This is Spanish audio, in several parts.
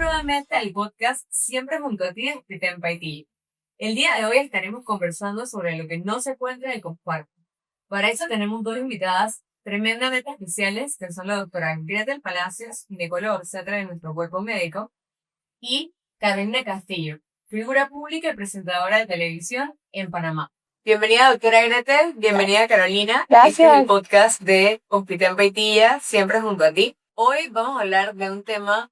nuevamente al podcast Siempre junto a ti de Split Paitilla. El día de hoy estaremos conversando sobre lo que no se cuenta en el comparto. Para eso tenemos dos invitadas tremendamente especiales, que son la doctora Gretel Palacios, ginecóloga obstetra de nuestro cuerpo médico, y Carolina Castillo, figura pública y presentadora de televisión en Panamá. Bienvenida, doctora Gretel, bienvenida, Carolina. Gracias. Este es el podcast de Hospital Paitilla, Siempre junto a ti. Hoy vamos a hablar de un tema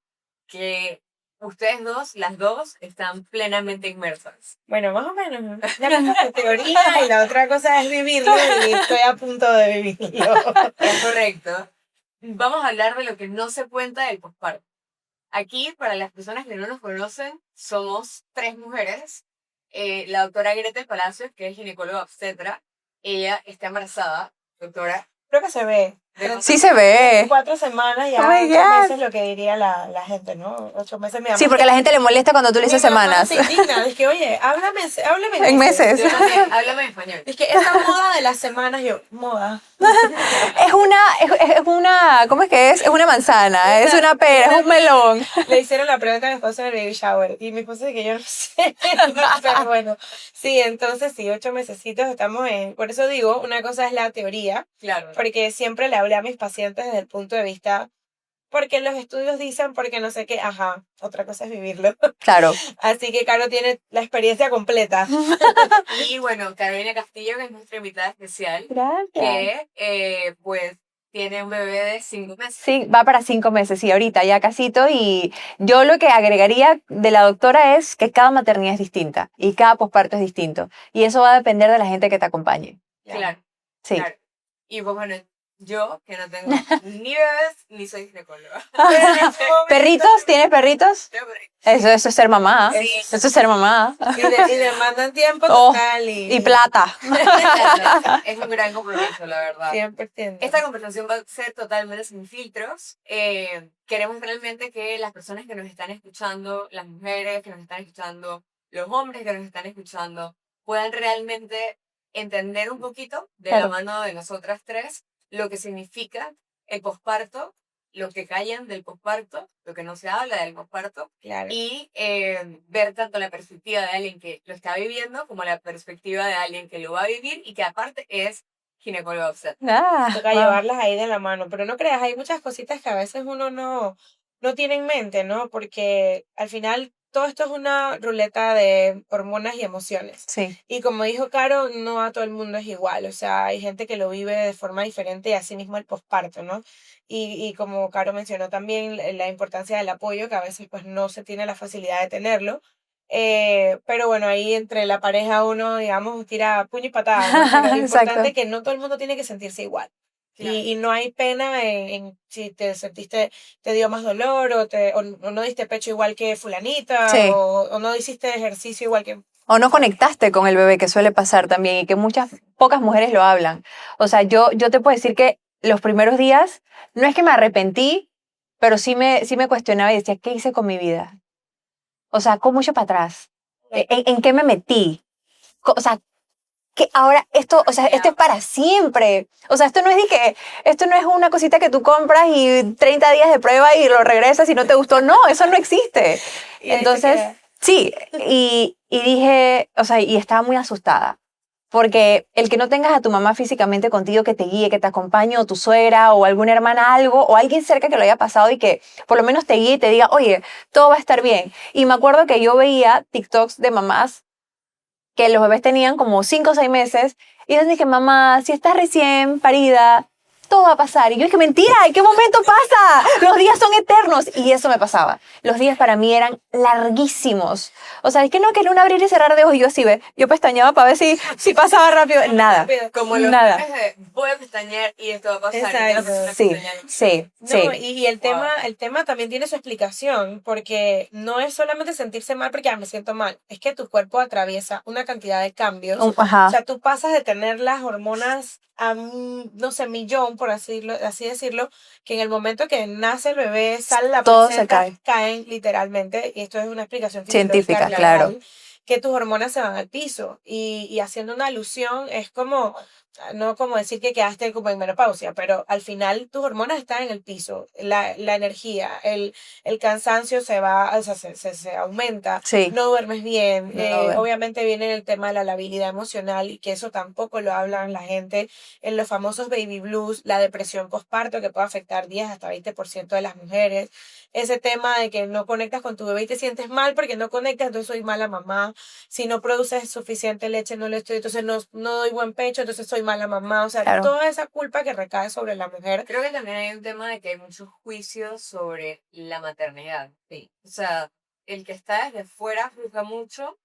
que ustedes dos, las dos, están plenamente inmersas. Bueno, más o menos. Una cosa es teoría y la otra cosa es vivirlo y estoy a punto de vivirlo. Es correcto. Vamos a hablar de lo que no se cuenta del posparto. Aquí, para las personas que no nos conocen, somos tres mujeres. La doctora Gretel Palacios, que es ginecóloga obstetra, ella está embarazada, doctora. Creo que se ve. Sí se ve. 4 semanas, ya Oh my 8 God. meses, lo que diría la gente, ¿no? 8 meses, mi amor. Sí, porque a la gente le molesta cuando tú le dices Mi mamá semanas. se indigna, es que, oye, háblame En meses. Háblame en español. Es que esa moda de las semanas, yo, moda. Es una, ¿cómo es que es? Es una manzana, es una pera, es un melón. Le hicieron la pregunta a mi esposo en el baby shower y mi esposo dice que yo no sé, pero bueno, sí, entonces sí, 8 mesecitos estamos en, por eso digo, una cosa es la teoría, Claro. porque siempre le hablé a mis pacientes desde el punto de vista, porque los estudios dicen, porque no sé qué, ajá, otra cosa es vivirlo, Claro. así que Caro tiene la experiencia completa. Y bueno, Carolina Castillo, que es nuestra invitada especial, Gracias. que pues tiene un bebé de 5 meses. Sí, va para 5 meses, sí, ahorita ya casito. Y yo lo que agregaría de la doctora es que cada maternidad es distinta y cada posparto es distinto. Y eso va a depender de la gente que te acompañe. Claro. Sí. Claro. Y pues bueno, yo que no tengo ni bebés ni soy ginecóloga. ¿Perritos? ¿Tienes perritos? Tengo perritos. Eso es ser mamá. Sí. Eso es ser mamá. Y le mandan tiempo Oh, total Y plata. Es un gran compromiso, la verdad. 100%. Esta conversación va a ser totalmente sin filtros. Queremos realmente que las personas que nos están escuchando, las mujeres que nos están escuchando, los hombres que nos están escuchando, puedan realmente entender un poquito de la Claro. mano de nosotras tres lo que significa el posparto, lo que callan del posparto, lo que no se habla del posparto, Claro. y ver tanto la perspectiva de alguien que lo está viviendo como la perspectiva de alguien que lo va a vivir y que aparte es ginecólogo obstetra. Toca llevarlas ahí de la mano, pero no creas, hay muchas cositas que a veces uno no tiene en mente, ¿no? Porque al final todo esto es una ruleta de hormonas y emociones. Sí. Y como dijo Caro, no a todo el mundo es igual, o sea, hay gente que lo vive de forma diferente y así mismo el posparto, ¿no? Y como Caro mencionó también la importancia del apoyo, que a veces pues no se tiene la facilidad de tenerlo. Pero bueno, ahí entre la pareja uno, digamos, tira puño y patada, ¿no? Pero lo Exacto. importante es que no todo el mundo tiene que sentirse igual. Claro. Y no hay pena en si te sentiste, te dio más dolor o no diste pecho igual que fulanita Sí. o no hiciste ejercicio igual que... O no conectaste con el bebé, que suele pasar también y que pocas mujeres lo hablan. O sea, yo te puedo decir que los primeros días, no es que me arrepentí, pero sí me cuestionaba y decía, ¿qué hice con mi vida? O sea, ¿cómo echo para atrás? ¿En qué me metí? O sea, que ahora esto es para siempre. O sea, esto no es una cosita que tú compras y 30 días de prueba y lo regresas y no te gustó. No, eso no existe. Y ahí se Entonces, queda. sí, y dije, o sea, y estaba muy asustada. Porque el que no tengas a tu mamá físicamente contigo, que te guíe, que te acompañe, o tu suegra, o alguna hermana, algo, o alguien cerca que lo haya pasado y que por lo menos te guíe y te diga, oye, todo va a estar bien. Y me acuerdo que yo veía TikToks de mamás que los bebés tenían como 5 o 6 meses, y yo dije, mamá, si estás recién parida, todo va a pasar. Y yo dije, mentira, ¿en qué momento pasa? Los días son eternos. Y eso me pasaba. Los días para mí eran larguísimos. O sea, es que no, que era un abrir y cerrar de ojos. Y yo así, yo pestañaba para ver si pasaba rápido. Nada. Como los Nada. memes de voy a pestañear y esto va a pasar. Exacto. Y la persona Sí, pestañeando. sí, No, sí. y el tema también tiene su explicación, porque no es solamente sentirse mal porque me siento mal, es que tu cuerpo atraviesa una cantidad de cambios. Ajá. O sea, tú pasas de tener las hormonas a, no sé, millón, por así decirlo, que en el momento que nace el bebé, sale la Todo se placenta, cae. caen literalmente, y esto es una explicación Científica, fisiológica claro. real, que tus hormonas se van al piso. Y haciendo una alusión, es como no como decir que quedaste como en menopausia, pero al final tus hormonas están en el piso, la energía, el cansancio se va, o sea, se aumenta, Sí, no duermes bien, no, bueno. obviamente viene el tema de la labilidad emocional y que eso tampoco lo hablan la gente en los famosos baby blues, la depresión postparto que puede afectar 10 hasta 20% de las mujeres, ese tema de que no conectas con tu bebé y te sientes mal porque no conectas, entonces soy mala mamá, si no produces suficiente leche, no le estoy, entonces no doy buen pecho, entonces soy mala mamá. O sea, Claro. toda esa culpa que recae sobre la mujer. Creo que también hay un tema de que hay muchos juicios sobre la maternidad. Sí. O sea, el que está desde fuera juzga mucho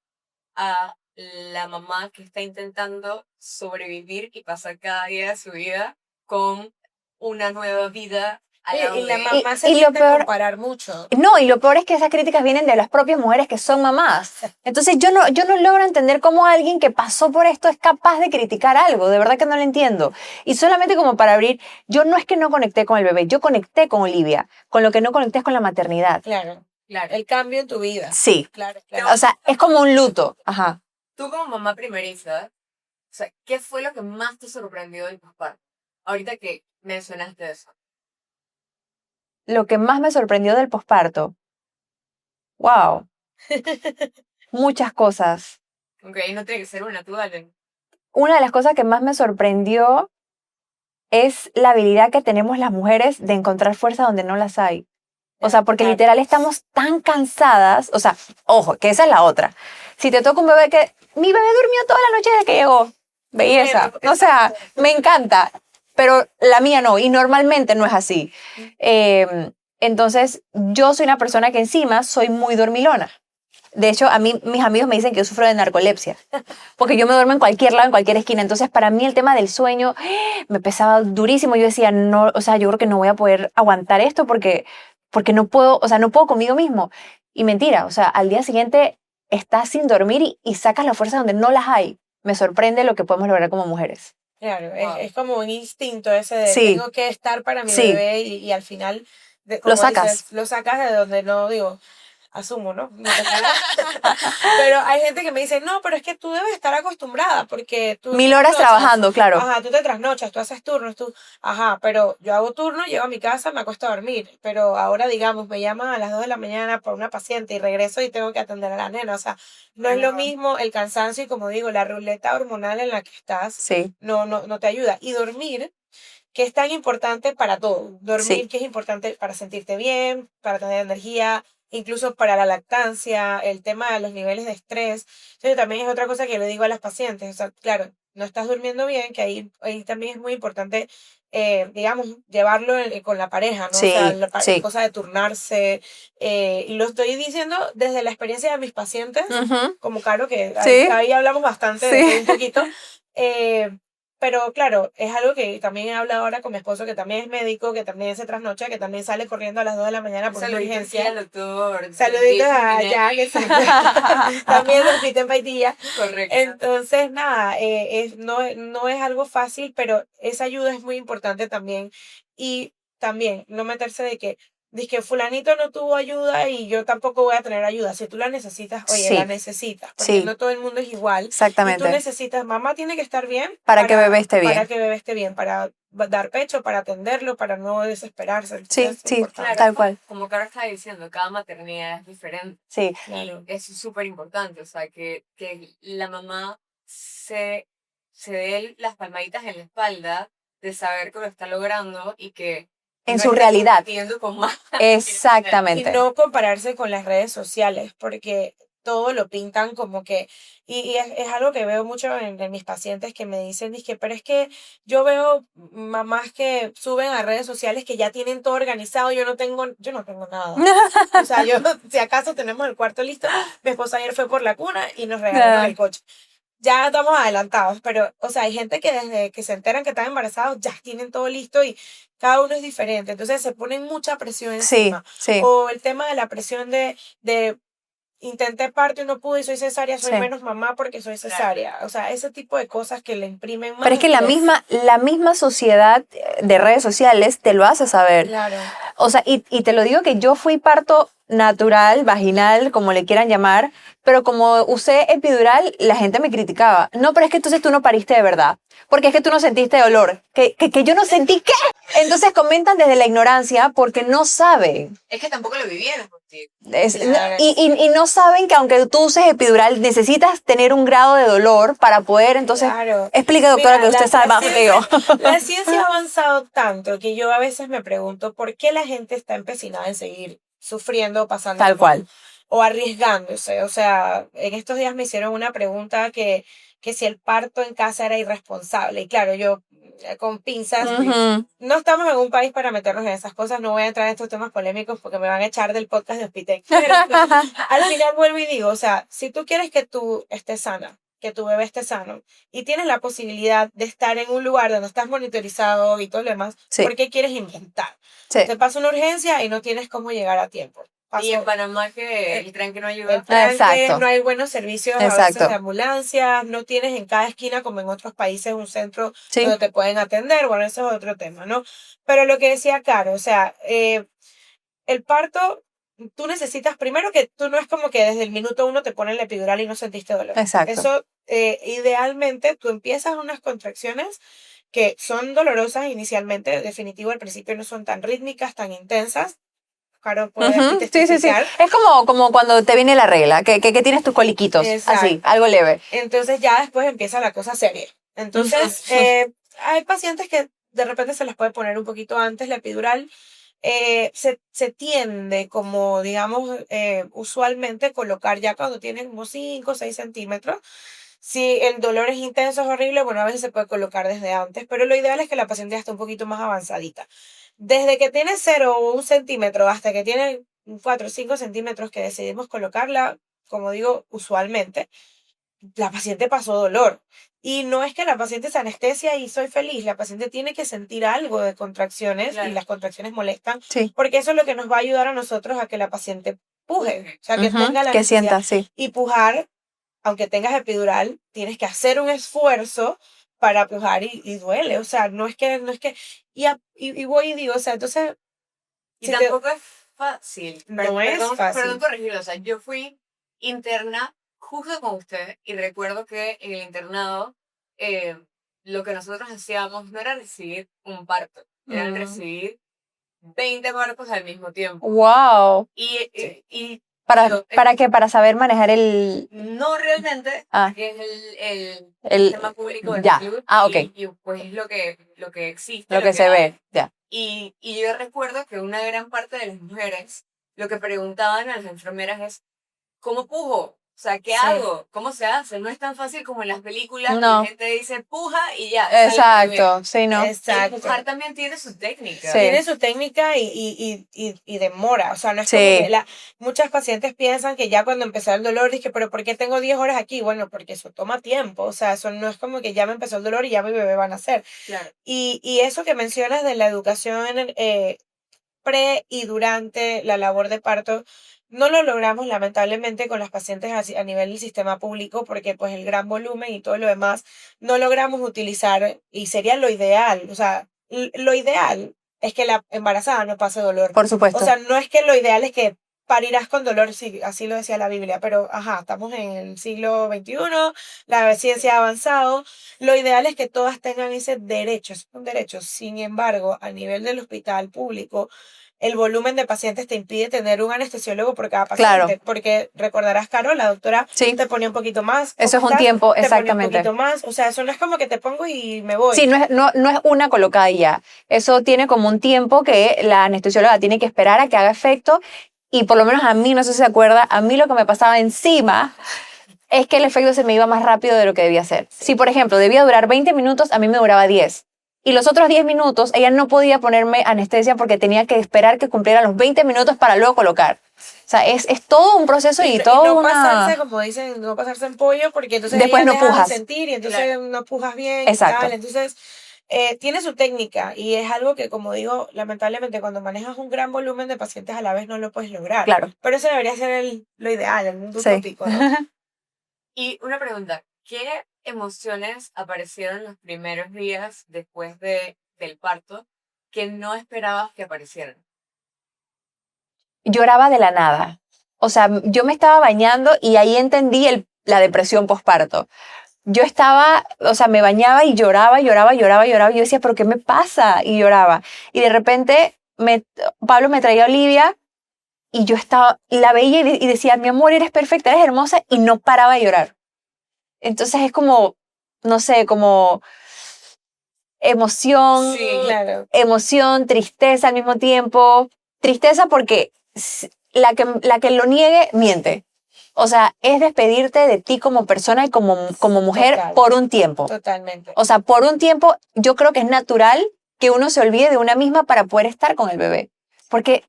a la mamá que está intentando sobrevivir y pasar cada día de su vida con una nueva vida al lado Y la de mamá se y lo tiende a peor, comparar mucho. no, y lo peor es que esas críticas vienen de las propias mujeres que son mamás. Entonces yo no logro entender cómo alguien que pasó por esto es capaz de criticar algo, de verdad que no lo entiendo. Y solamente como para abrir, yo no es que no conecté con el bebé, yo conecté con Olivia, con lo que no conecté es con la maternidad. Claro. Claro. El cambio en tu vida. Sí, Claro, Pero, claro. o sea, es como un luto. Ajá. tú como mamá primeriza, o sea, ¿qué fue lo que más te sorprendió del posparto? Ahorita que mencionaste eso. Lo que más me sorprendió del posparto, wow, muchas cosas. Ok, no tiene que ser una, tú dale. Una de las cosas que más me sorprendió es la habilidad que tenemos las mujeres de encontrar fuerza donde no las hay. O sea, porque literal estamos tan cansadas, o sea, ojo, que esa es la otra. Si te toca un bebé que, mi bebé durmió toda la noche desde que llegó, belleza, o sea, me encanta, pero la mía no, y normalmente no es así. Entonces, yo soy una persona que encima soy muy dormilona. De hecho, a mí mis amigos me dicen que yo sufro de narcolepsia, porque yo me duermo en cualquier lado, en cualquier esquina. Entonces, para mí el tema del sueño me pesaba durísimo. Yo decía, no, o sea, yo creo que no voy a poder aguantar esto porque no puedo, o sea, no puedo conmigo mismo. Y mentira, o sea, al día siguiente estás sin dormir y sacas la fuerza donde no las hay. Me sorprende lo que podemos lograr como mujeres. Claro, Wow. es como un instinto ese de Sí. tengo que estar para mi Sí. bebé y al final, Lo como sacas. dices, lo sacas de donde no, digo, asumo, ¿no? Pero hay gente que me dice, no, pero es que tú debes estar acostumbrada porque tú 1000 horas trasnochas. trabajando, claro. Ajá, tú te trasnochas, tú haces turnos, tú, ajá, pero yo hago turno, llego a mi casa, me acuesto a dormir, pero ahora, digamos, me llaman a las 2 de la mañana por una paciente y regreso y tengo que atender a la nena, o sea, no es lo mismo el cansancio y como digo, la ruleta hormonal en la que estás, Sí, no te ayuda. Y dormir, que es tan importante para todo. Dormir, Sí. que es importante para sentirte bien, para tener energía, incluso para la lactancia, el tema de los niveles de estrés. Entonces también es otra cosa que le digo a las pacientes. O sea, claro, no estás durmiendo bien, que ahí también es muy importante, digamos, llevarlo con la pareja, ¿no? O sea, Sí, la sí. cosa de turnarse. Y lo estoy diciendo desde la experiencia de mis pacientes, Ujú. como Caro, que Sí. ahí hablamos bastante Sí. de todo un poquito. Pero claro, es algo que también he hablado ahora con mi esposo, que también es médico, que también se trasnocha, que también sale corriendo a las 2 de la mañana por una Saluditos aquí urgencia. al doctor. Saluditos a Jason Jack, exacto. También lo invité en Paitilla. Correcto. Entonces, nada, no es algo fácil, pero esa ayuda es muy importante también. Y también no meterse de que, dice que fulanito no tuvo ayuda y yo tampoco voy a tener ayuda. Si tú la necesitas, oye, Sí. la necesitas, porque Sí. no todo el mundo es igual. Y tú Exactamente. necesitas, mamá tiene que estar bien Para que bebé esté bien. para que bebé esté bien, para dar pecho, para atenderlo, para no desesperarse. Sí, Entonces, es sí, importante. tal cual. Como Caro está diciendo, cada maternidad es diferente. Sí. Claro. Y eso es súper importante, o sea, que la mamá se dé las palmaditas en la espalda de saber que lo está logrando y que En no su está realidad. compitiendo con más. Y Exactamente. no compararse con las redes sociales, porque todo lo pintan como que, y es algo que veo mucho en mis pacientes que me dicen, dizque, pero es que yo veo mamás que suben a redes sociales que ya tienen todo organizado, yo no tengo nada. O sea, yo, si acaso tenemos el cuarto listo, mi esposa ayer fue por la cuna y nos regalaron el coche. Ya estamos adelantados, pero, o sea, hay gente que desde que se enteran que están embarazados ya tienen todo listo y cada uno es diferente, entonces se ponen mucha presión Sí, encima. sí. O el tema de la presión de intenté parto y no pude y soy cesárea, soy Sí. menos mamá porque soy cesárea. O sea, ese tipo de cosas que le imprimen más Pero es que la misma sociedad de redes sociales te lo hace saber. Claro. O sea, y te lo digo que yo fui parto natural, vaginal, como le quieran llamar, pero como usé epidural, la gente me criticaba. No, pero es que entonces tú no pariste de verdad, porque es que tú no sentiste dolor. ¿Que yo no sentí qué? Entonces comentan desde la ignorancia porque no saben. Es que tampoco lo vivieron contigo. Claro. Y no saben que aunque tú uses epidural, necesitas tener un grado de dolor para poder, entonces, Claro. explique, doctora, Mira, que usted sabe más que yo. La ciencia ha avanzado tanto que yo a veces me pregunto por qué la gente está empecinada en seguir sufriendo o pasando Tal cual. o arriesgándose. O sea, en estos días me hicieron una pregunta que si el parto en casa era irresponsable. Y claro, yo con pinzas, Ujú. no estamos en un país para meternos en esas cosas, no voy a entrar en estos temas polémicos porque me van a echar del podcast de Hospitec. Pero al final vuelvo y digo, o sea, si tú quieres que tú estés sana, que tu bebé esté sano y tienes la posibilidad de estar en un lugar donde estás monitorizado y todo lo demás, Sí. ¿por qué quieres inventar? Sí. Te pasa una urgencia y no tienes cómo llegar a tiempo. Y en Pasó Panamá que el tren que no ayuda. el tranque, Exacto. no hay buenos servicios a veces Exacto. de ambulancias, no tienes en cada esquina como en otros países un centro Sí. donde te pueden atender, bueno, eso es otro tema, ¿no? Pero lo que decía Caro, o sea, el parto, tú necesitas, primero que tú no es como que desde el minuto uno te ponen la epidural y no sentiste dolor. Exacto. Eso, idealmente, tú empiezas unas contracciones que son dolorosas inicialmente, definitivo, al principio no son tan rítmicas, tan intensas. Caro puede aquí Ujú, sí, sí, sí. testificar. Es como cuando te viene la regla, que tienes tus coliquitos, así, Exacto. algo leve. Entonces ya después empieza la cosa seria. Entonces, hay pacientes que de repente se les puede poner un poquito antes la epidural. Se tiende como, digamos, usualmente colocar ya cuando tienen como 5 o 6 centímetros. Si el dolor es intenso, es horrible, bueno, a veces se puede colocar desde antes, pero lo ideal es que la paciente ya esté un poquito más avanzadita. Desde que tiene 0 o 1 centímetro hasta que tiene 4 o 5 centímetros que decidimos colocarla, como digo, usualmente, la paciente pasó dolor. Y no es que la paciente se anestesia y soy feliz, la paciente tiene que sentir algo de contracciones Claro. y las contracciones molestan, Sí. porque eso es lo que nos va a ayudar a nosotros a que la paciente puje, o sea, que Ujú, tenga la que necesidad. sienta, sí. Y pujar, aunque tengas epidural, tienes que hacer un esfuerzo para pujar y duele, o sea, y voy y digo, o sea, entonces, Y si te- tampoco es fácil. no es fácil. Perdón corregirlo. O sea, yo fui interna justo con usted y recuerdo que en el internado lo que nosotros hacíamos no era recibir un parto, era Mm. recibir 20 partos al mismo tiempo. Wow. Y, Sí. y ¿Para qué? Para saber manejar el... no realmente, Ah. que es el El- sistema público de ya. salud Ah, ok. y pues es lo que existe, Lo que se hay. ve, ya. Y yo recuerdo que una gran parte de las mujeres lo que preguntaban a las enfermeras es, ¿cómo pujo? O sea, ¿qué Sí. hago? ¿Cómo se hace? No es tan fácil como en las películas que No. la gente dice puja y ya. sale el bebé. Exacto, sí, ¿no? Exacto. El pujar también tiene su técnica. Sí. Tiene su técnica y demora. O sea, no es Sí. como que muchas pacientes piensan que ya cuando empezó el dolor, dije, pero ¿por qué tengo 10 horas aquí? Bueno, porque eso toma tiempo. O sea, eso no es como que ya me empezó el dolor y ya mi bebé va a nacer. Claro. Y eso que mencionas de la educación pre y durante la labor de parto, no lo logramos lamentablemente con las pacientes a nivel del sistema público porque pues el gran volumen y todo lo demás no logramos utilizar y sería lo ideal, o sea, lo ideal es que la embarazada no pase dolor. Por supuesto. O sea, no es que lo ideal es que parirás con dolor, sí, así lo decía la Biblia, pero ajá, estamos en el siglo XXI, la ciencia ha avanzado, lo ideal es que todas tengan ese derecho, es un derecho. Sin embargo, a nivel del hospital público, el volumen de pacientes te impide tener un anestesiólogo por cada paciente, Claro. porque recordarás, Caro, la doctora Sí. te pone un poquito más. Eso es ¿cómo un estás? tiempo, Te pone un exactamente. poquito más, o sea, eso no es como que te pongo y me voy. Sí, no es una colocada y ya. Eso tiene como un tiempo que la anestesióloga tiene que esperar a que haga efecto y por lo menos a mí, no sé si se acuerda, a mí lo que me pasaba encima es que el efecto se me iba más rápido de lo que debía ser. Si, por ejemplo, debía durar 20 minutos, a mí me duraba 10. Y los otros 10 minutos, ella no podía ponerme anestesia porque tenía que esperar que cumplieran los 20 minutos para luego colocar. O sea, es todo un proceso y todo no una... pasarse, como dicen, no pasarse en pollo, porque entonces Después ya no dejas pujas. de sentir y entonces Claro. no pujas bien Exacto. y tal. Entonces, tiene su técnica y es algo que, como digo, lamentablemente cuando manejas un gran volumen de pacientes a la vez no lo puedes lograr. Claro. Pero eso debería ser lo ideal, el mundo Sí. utópico, ¿no? Y una pregunta, ¿qué emociones aparecieron los primeros días después del parto que no esperabas que aparecieran? lloraba de la nada. O sea, yo me estaba bañando y ahí entendí la depresión postparto. Yo estaba, o sea, me bañaba y lloraba, lloraba, lloraba, lloraba. Y yo decía, ¿pero qué me pasa? Y lloraba. Y de repente Pablo me traía a Olivia y yo la veía y decía, mi amor, eres perfecta, eres hermosa. Y no paraba de llorar. Entonces es como, no sé, como emoción, Sí, claro. emoción, tristeza al mismo tiempo. Tristeza porque la que lo niegue miente. O sea, es despedirte de ti como persona y como mujer Total. por un tiempo. Totalmente. O sea, por un tiempo yo creo que es natural que uno se olvide de una misma para poder estar con el bebé. Porque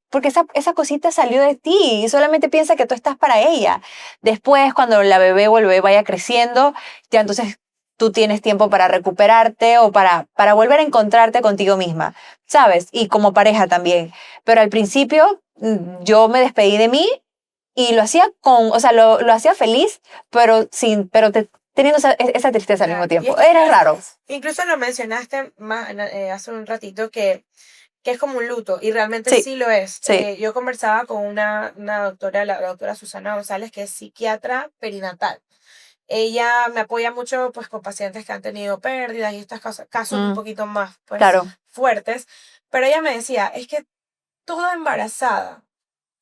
esa cosita salió de ti y solamente piensa que tú estás para ella. Después, cuando la bebé o el bebé vaya creciendo, ya entonces tú tienes tiempo para recuperarte o para volver a encontrarte contigo misma, ¿sabes? Y como pareja también. Pero al principio yo me despedí de mí y lo hacía o sea, lo hacía feliz, pero teniendo esa tristeza al mismo Claro. Y es tiempo. que Era raro. incluso lo mencionaste hace un ratito que es como un luto, y realmente Sí, sí lo es. sí. Yo conversaba con una doctora, la doctora Susana González, que es psiquiatra perinatal. Ella me apoya mucho pues con pacientes que han tenido pérdidas y estos casos un poquito más pues Claro, fuertes, pero ella me decía, es que toda embarazada,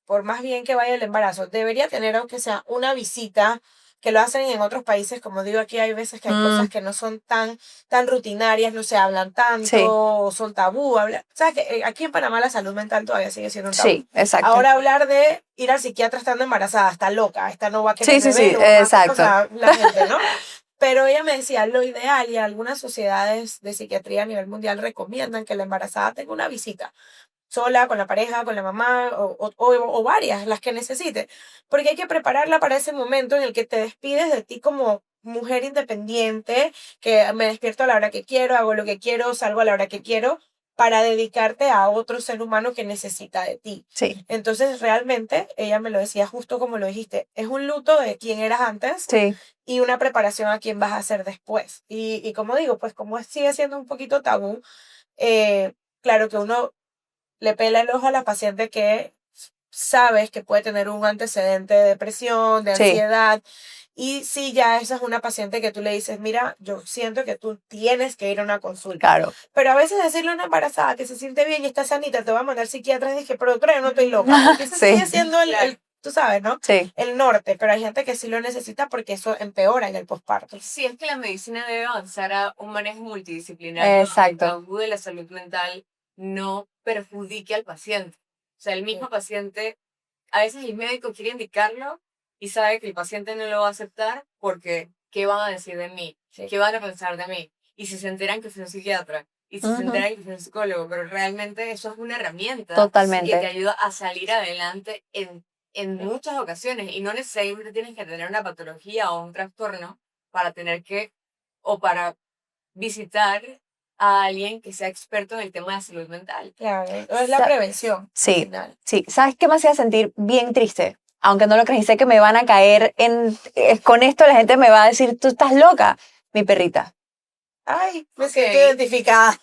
por más bien que vaya el embarazo, debería tener aunque sea una visita, que lo hacen en otros países, como digo, aquí hay veces que hay cosas que no son tan rutinarias, no se hablan sí, tanto, o son tabú, sabes que aquí en Panamá la salud mental todavía sigue siendo un tabú. sí, exacto. Ahora hablar de ir al psiquiatra estando embarazada, está loca, esta no va a querer Sí, sí, bebé, sí, no va a, o exacto. sea, la gente, ¿no? Pero ella me decía, lo ideal, y algunas sociedades de psiquiatría a nivel mundial recomiendan que la embarazada tenga una visita sola, con la pareja, con la mamá o varias, las que necesite, porque hay que prepararla para ese momento en el que te despides de ti como mujer independiente, que me despierto a la hora que quiero, hago lo que quiero, salgo a la hora que quiero, para dedicarte a otro ser humano que necesita de ti. Sí, Entonces, realmente, ella me lo decía justo como lo dijiste, es un luto de quién eras antes sí, y una preparación a quién vas a ser después. Y como digo, pues como sigue siendo un poquito tabú, claro que uno le pela el ojo a la paciente que sabes que puede tener un antecedente de depresión, de sí, ansiedad, y si ya esa es una paciente que tú le dices, mira, yo siento que tú tienes que ir a una consulta. claro. Pero a veces decirle a una embarazada que se siente bien y está sanita, te va a mandar psiquiatra, y dije, pero doctora, yo no estoy loca, porque ese Sí, sigue siendo tú sabes, ¿no? sí, El norte, pero hay gente que sí lo necesita porque eso empeora en el posparto. Sí, es que la medicina debe avanzar a un manejo multidisciplinario donde el exacto. tabú de la salud mental no perjudique al paciente. O sea, el mismo paciente, a veces el médico quiere indicarlo y sabe que el paciente no lo va a aceptar porque ¿qué van a decir de mí? Sí. ¿Qué van a pensar de mí? Y si se enteran que soy un psiquiatra, y si se enteran que soy un psicólogo, pero realmente eso es una herramienta que te Totalmente. ayuda a salir adelante en muchas ocasiones, y no necesariamente tienes que tener una patología o un trastorno para tener que, o para visitar a alguien que sea experto en el tema de salud mental. Claro, es la Sa- prevención al Sí, final. sí. ¿Sabes qué me hacía sentir bien triste? Aunque no lo creí, sé que me van a caer con esto la gente me va a decir, tú estás loca, mi perrita. Ay, me Ok. siento identificada.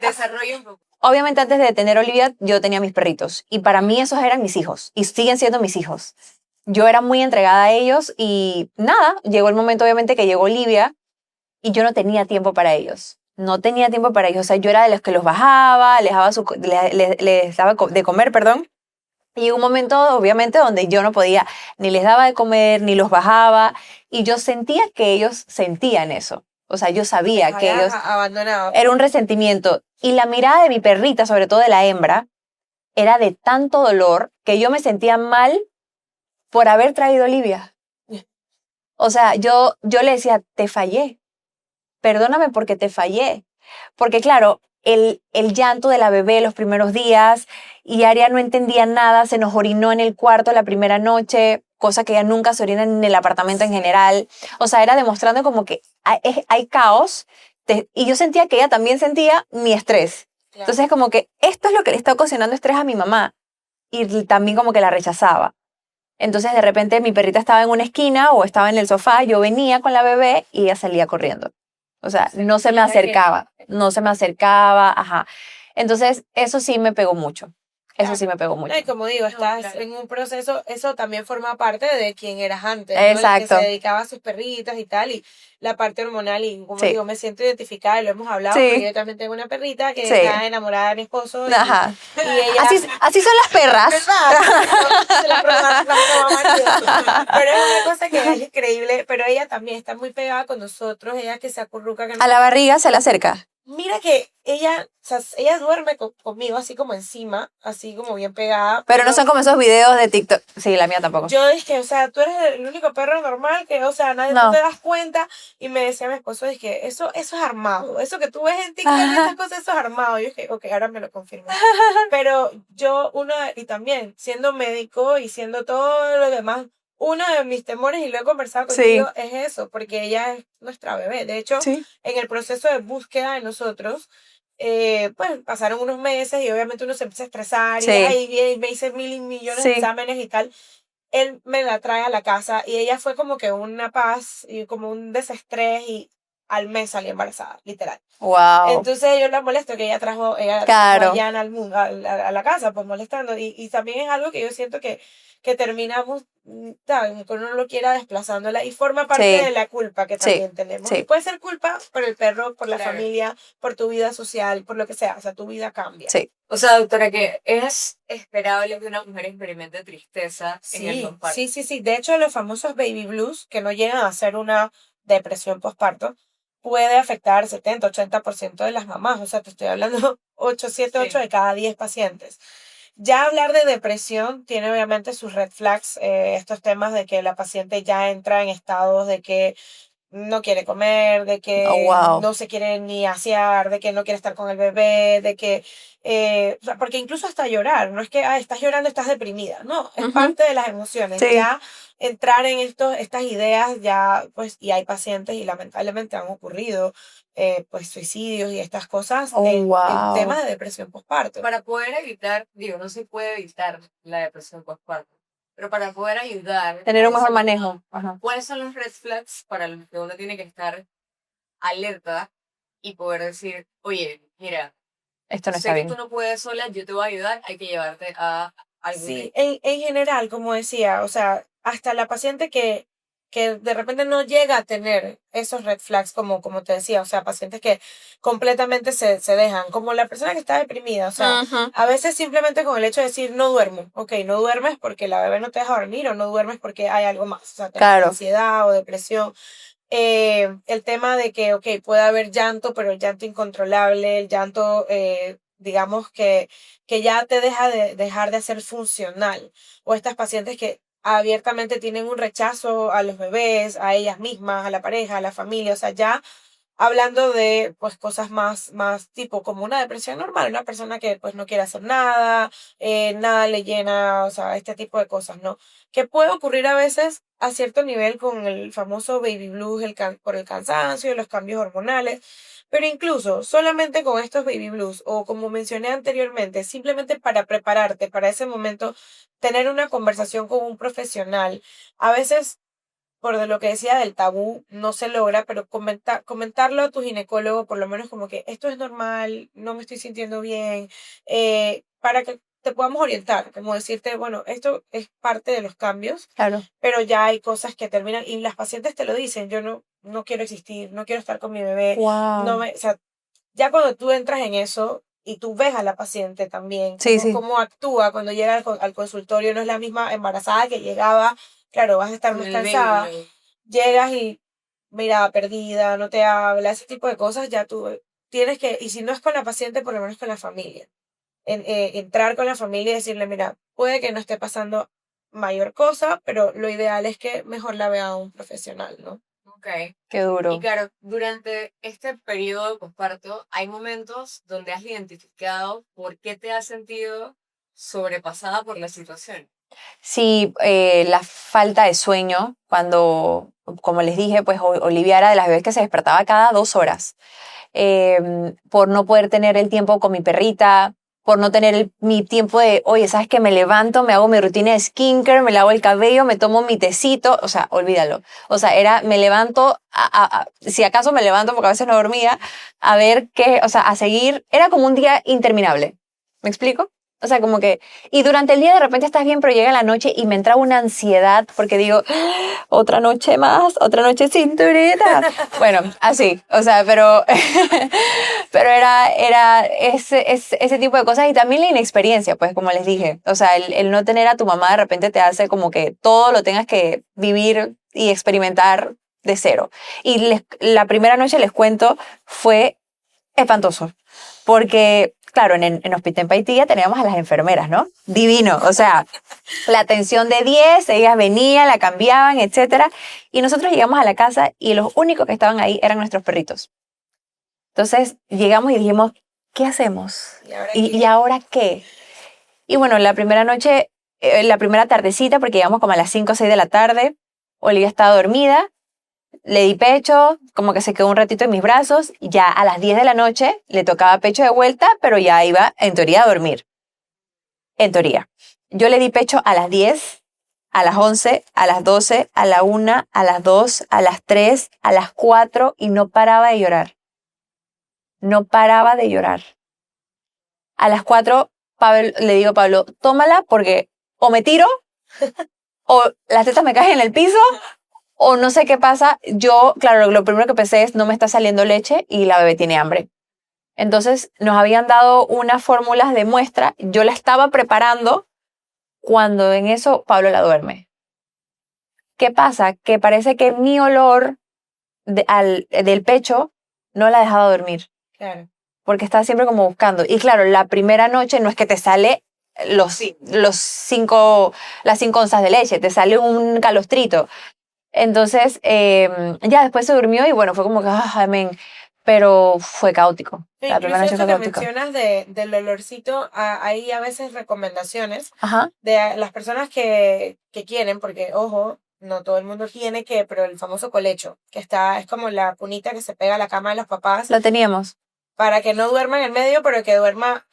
Desarrolla un poco. Obviamente antes de tener Olivia yo tenía mis perritos y para mí esos eran mis hijos y siguen siendo mis hijos. Yo era muy entregada a ellos y nada, llegó el momento obviamente que llegó Olivia y yo no tenía tiempo para ellos. No tenía tiempo para ellos. O sea, yo era de los que los bajaba, les daba de comer, perdón. Y llegó un momento, obviamente, donde yo no podía, ni les daba de comer, ni los bajaba. Y yo sentía que ellos sentían eso. O sea, yo sabía que ellos... Abandonado. Era un resentimiento. Y la mirada de mi perrita, sobre todo de la hembra, era de tanto dolor que yo me sentía mal por haber traído a Olivia. O sea, yo le decía, te fallé. Perdóname porque te fallé. Porque claro, el llanto de la bebé los primeros días y Aria no entendía nada, se nos orinó en el cuarto la primera noche, cosa que ella nunca se orina en el apartamento en general. O sea, era demostrando como que hay caos y yo sentía que ella también sentía mi estrés. Claro. Entonces como que esto es lo que le está ocasionando estrés a mi mamá y también como que la rechazaba. Entonces de repente mi perrita estaba en una esquina o estaba en el sofá, yo venía con la bebé y ella salía corriendo. O sea, no se me acercaba, ajá. Entonces eso sí me pegó mucho. Eso sí me pegó mucho. No, y como digo, estás claro. en un proceso, eso también forma parte de quien eras antes, ¿no? El que Exacto. se dedicaba a sus perritas y tal, y la parte hormonal, y como Sí. digo, me siento identificada, y lo hemos hablado, Sí. porque yo también tengo una perrita que Sí. está enamorada de mi esposo, y Ajá. ella... Así son las perras. ¿Verdad? Se la mamá. Pero es una cosa que es increíble, pero ella también está muy pegada con nosotros, ella que se acurruca, que A la barriga se le acerca. Mira que ella, o sea, ella duerme conmigo así como encima, así como bien pegada. Pero no son como esos videos de TikTok. Sí, la mía tampoco. Yo dije, o sea, tú eres el único perro normal que, o sea, nadie No. tú te das cuenta. Y me decía mi esposo, dije, eso es armado. Eso que tú ves en TikTok y esas cosas, eso es armado. Y yo dije, ok, ahora me lo confirmo. Pero y también, siendo médico y siendo todo lo demás, uno de mis temores, y lo he conversado Sí. contigo, es eso, porque ella es nuestra bebé. De hecho, Sí. en el proceso de búsqueda de nosotros, pues pasaron unos meses y obviamente uno se empieza a estresar Sí. y ahí viene y me hice mil y millones de Sí. exámenes y tal. Él me la trae a la casa y ella fue como que una paz y como un desestrés, y al mes salí embarazada, literal. Wow. Entonces yo la molesto que ella trajo Claro. a Jan al mundo, a la casa, pues molestando. Y también es algo que yo siento que terminamos, con uno lo quiera desplazándola, y forma parte Sí. de la culpa que Sí. también tenemos. Sí. Y puede ser culpa por el perro, por la Claro. familia, por tu vida social, por lo que sea. O sea, tu vida cambia. Sí. O sea, doctora, que es esperable que una mujer experimente tristeza en el Sí, posparto. sí. De hecho, los famosos baby blues, que no llegan a ser una depresión postparto, puede afectar 70-80% de las mamás. O sea, te estoy hablando 8 Sí. de cada 10 pacientes. Ya hablar de depresión tiene obviamente sus red flags, estos temas de que la paciente ya entra en estados de que no quiere comer, de que Oh, wow. no se quiere ni asear, de que no quiere estar con el bebé, de que... o sea, porque incluso hasta llorar, no es que estás llorando, estás deprimida, no, es Ujú. parte de las emociones. Sí. Ya entrar en estas ideas, ya, pues, y hay pacientes, y lamentablemente han ocurrido, pues, suicidios y estas cosas Oh, en wow. temas de depresión postparto. Para poder evitar, digo, no se puede evitar la depresión postparto, pero para poder ayudar Tener a un mejor esa manejo. mamá, Ajá. ¿cuáles son los red flags para los que uno tiene que estar alerta y poder decir, oye, mira, Esto no sé está que bien. tú no puedes sola, yo te voy a ayudar, hay que llevarte a algún Sí, médico? en general, como decía, o sea, hasta la paciente que de repente no llega a tener esos red flags, como te decía, o sea, pacientes que completamente se dejan, como la persona que está deprimida, o sea, Ujú. a veces simplemente con el hecho de decir no duermo, ok, no duermes porque la bebé no te deja dormir, o no duermes porque hay algo más, o sea, tenés Claro. ansiedad o depresión. El tema de que, ok, puede haber llanto, pero el llanto incontrolable, el llanto, digamos que ya te dejar de ser funcional. O estas pacientes que abiertamente tienen un rechazo a los bebés, a ellas mismas, a la pareja, a la familia, o sea, ya hablando de pues cosas más tipo como una depresión normal, una persona que pues no quiere hacer nada, nada le llena, o sea, este tipo de cosas, ¿no? Que puede ocurrir a veces a cierto nivel con el famoso baby blues, por el cansancio, los cambios hormonales, pero incluso solamente con estos baby blues, o como mencioné anteriormente, simplemente para prepararte para ese momento, tener una conversación con un profesional, a veces por de lo que decía del tabú, no se logra, pero comentarlo a tu ginecólogo, por lo menos como que esto es normal, no me estoy sintiendo bien, para que te podamos orientar, como decirte, bueno, esto es parte de los cambios, Claro. pero ya hay cosas que terminan, y las pacientes te lo dicen, yo no quiero existir, no quiero estar con mi bebé, Wow. o sea, ya cuando tú entras en eso y tú ves a la paciente también, Sí, sí. cómo actúa cuando llega al consultorio, no es la misma embarazada que llegaba, claro, vas a estar Con más el baby cansada, blue. llegas y mira, perdida, no te habla, ese tipo de cosas, ya tú tienes que, y si no es con la paciente, por lo menos con la familia. Entrar con la familia y decirle, mira, puede que no esté pasando mayor cosa, pero lo ideal es que mejor la vea un profesional, ¿no? Ok. Qué Y duro. claro, durante este periodo de posparto hay momentos donde has identificado por qué te has sentido sobrepasada por la situación. Sí, la falta de sueño, cuando, como les dije, pues Olivia era de las bebés que se despertaba cada 2 horas. Por no poder tener el tiempo con mi perrita, por no tener mi tiempo de, oye, ¿sabes qué? Me levanto, me hago mi rutina de skincare, me lavo el cabello, me tomo mi tecito, o sea, olvídalo. O sea, me levanto, si acaso me levanto porque a veces no dormía, a ver qué, o sea, a seguir, era como un día interminable. ¿Me explico? O sea, como que, y durante el día de repente estás bien, pero llega la noche y me entra una ansiedad porque digo, "Ah, otra noche más, otra noche cinturita". Bueno, así, o sea, pero, pero era ese tipo de cosas y también la inexperiencia, pues como les dije, o sea, el no tener a tu mamá de repente te hace como que todo lo tengas que vivir y experimentar de cero. Y la primera noche, les cuento, fue espantoso, porque, claro, en Hospital Paitilla teníamos a las enfermeras, ¿no? Divino, o sea, la atención de 10, ellas venían, la cambiaban, etcétera, y nosotros llegamos a la casa y los únicos que estaban ahí eran nuestros perritos. Entonces llegamos y dijimos, ¿qué hacemos? ¿Y ahora ¿Y qué? ahora qué? Y bueno, la primera noche, la primera tardecita, porque llegamos como a las 5 o 6 de la tarde, Olivia estaba dormida, le di pecho, como que se quedó un ratito en mis brazos, y ya a las 10 de la noche le tocaba pecho de vuelta, pero ya iba en teoría a dormir. En teoría. Yo le di pecho a las 10, a las 11, a las 12, a la 1, a las 2, a las 3, a las 4 y no paraba de llorar. No paraba de llorar. A las 4 le digo a Pablo, tómala porque o me tiro o las tetas me caen en el piso o no sé qué pasa. Yo, claro, lo primero que pensé es no me está saliendo leche y la bebé tiene hambre. Entonces nos habían dado unas fórmulas de muestra, yo la estaba preparando cuando en eso Pablo la duerme. ¿Qué pasa? Que parece que mi olor del pecho no la dejaba dormir, Claro. porque estaba siempre como buscando. Y claro, la primera noche no es que te sale las 5 onzas de leche, te sale un calostrito. Entonces, ya después se durmió y bueno, fue como que, amén. Pero fue caótico. La primera Incluso noche esto fue que caótico. mencionas del olorcito, hay a veces recomendaciones Ajá, de las personas que quieren, porque ojo, no todo el mundo tiene pero el famoso colecho, es como la cunita que se pega a la cama de los papás lo teníamos. para que no duerma en el medio, pero que duerma.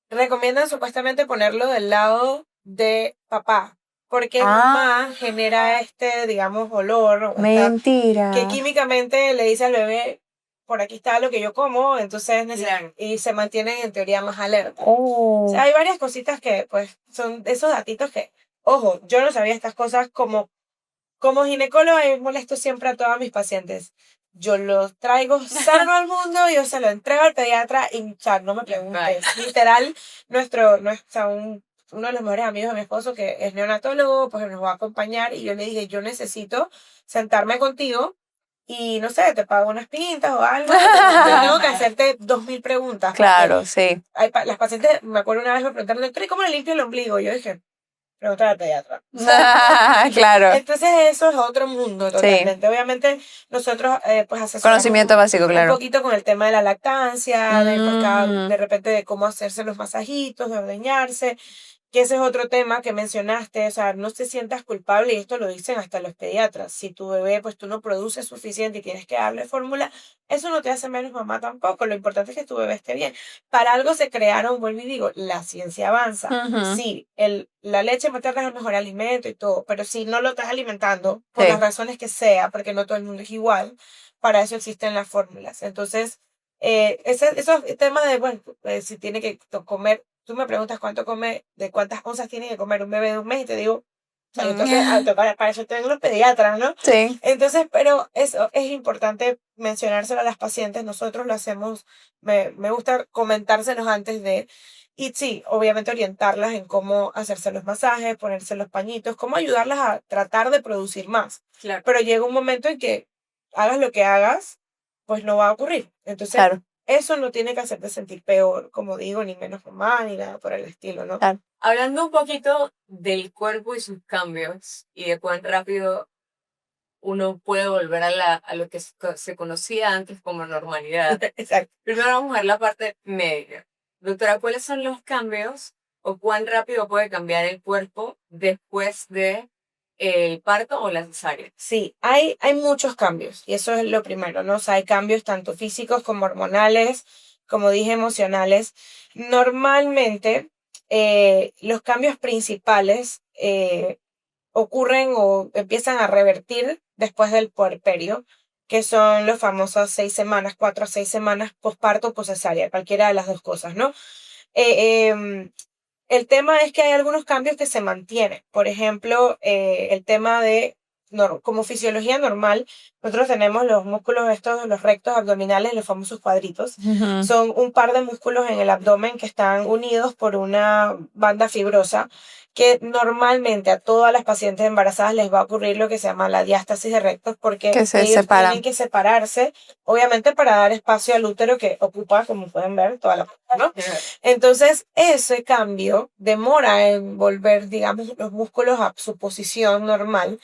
Recomiendan supuestamente ponerlo del lado de papá, porque mamá genera digamos, olor, o que Mentira. químicamente le dice al bebé, por aquí está lo que yo como, entonces Claro. y se mantienen en teoría más alerta. O Oh, sea, hay varias cositas que, pues, son esos datitos que, ojo, yo no sabía estas cosas como ginecóloga y molesto siempre a todos mis pacientes. Yo los traigo sano al mundo, yo se lo entrego al pediatra y, o sea, no me preguntes. Literal, o sea, uno de los mejores amigos de mi esposo, que es neonatólogo, pues nos va a acompañar y yo le dije, yo necesito sentarme contigo y, no sé, te pago unas pintas o algo. Yo tengo que hacerte 2000 preguntas. Porque claro, sí. las pacientes, me acuerdo una vez me preguntaron, doctor, ¿y cómo le limpio el ombligo? Yo dije, pregúntale al pediatra. Claro, Entonces eso es otro mundo sí. totalmente. Obviamente nosotros pues asesoramos Conocimiento básico, un claro. poquito con el tema de la lactancia, Mm, de repente de cómo hacerse los masajitos, de ordeñarse, que ese es otro tema que mencionaste, o sea, no te sientas culpable y esto lo dicen hasta los pediatras. Si tu bebé, pues tú no produces suficiente y tienes que darle fórmula, eso no te hace menos mamá tampoco. Lo importante es que tu bebé esté bien. Para algo se crearon, vuelvo y digo, la ciencia avanza. ujú, Sí, la leche materna es el mejor alimento y todo, pero si no lo estás alimentando, por sí, las razones que sea, porque no todo el mundo es igual, para eso existen las fórmulas. Entonces, esos temas de, bueno, si tiene que comer, tú me preguntas cuánto come, de cuántas onzas tiene que comer un bebé de un mes y te digo, o sea, yo para eso tengo los pediatras, ¿no? sí, Entonces, pero eso es importante mencionárselo a las pacientes, nosotros lo hacemos, me gusta comentárselos antes de, y sí, obviamente orientarlas en cómo hacerse los masajes, ponerse los pañitos, cómo ayudarlas a tratar de producir más. Claro. Pero llega un momento en que hagas lo que hagas, pues no va a ocurrir. Entonces, claro, eso no tiene que hacerte sentir peor, como digo, ni menos mamá, ni nada por el estilo, ¿no? claro. Hablando un poquito del cuerpo y sus cambios y de cuán rápido uno puede volver a lo que se conocía antes como normalidad. Exacto. Primero vamos a ver la parte médica. Doctora, ¿cuáles son los cambios o cuán rápido puede cambiar el cuerpo después de el parto o la cesárea? Sí, hay muchos cambios y eso es lo primero, ¿no? O sea, hay cambios tanto físicos como hormonales, como dije, emocionales. Normalmente, los cambios principales ocurren o empiezan a revertir después del puerperio, que son los famosos 6 semanas, 4 a 6 semanas posparto o poscesárea, cualquiera de las dos cosas, ¿no? Eh, em, El tema es que hay algunos cambios que se mantienen. Por ejemplo, el tema de, como fisiología normal, nosotros tenemos los músculos estos, los rectos abdominales, los famosos cuadritos. Ujú. Son un par de músculos en el abdomen que están unidos por una banda fibrosa que normalmente a todas las pacientes embarazadas les va a ocurrir lo que se llama la diástasis de rectos porque Que se ellos separan. tienen que separarse, obviamente para dar espacio al útero que ocupa, como pueden ver, toda la parte, ¿no? Entonces, ese cambio demora en volver, digamos, los músculos a su posición normal.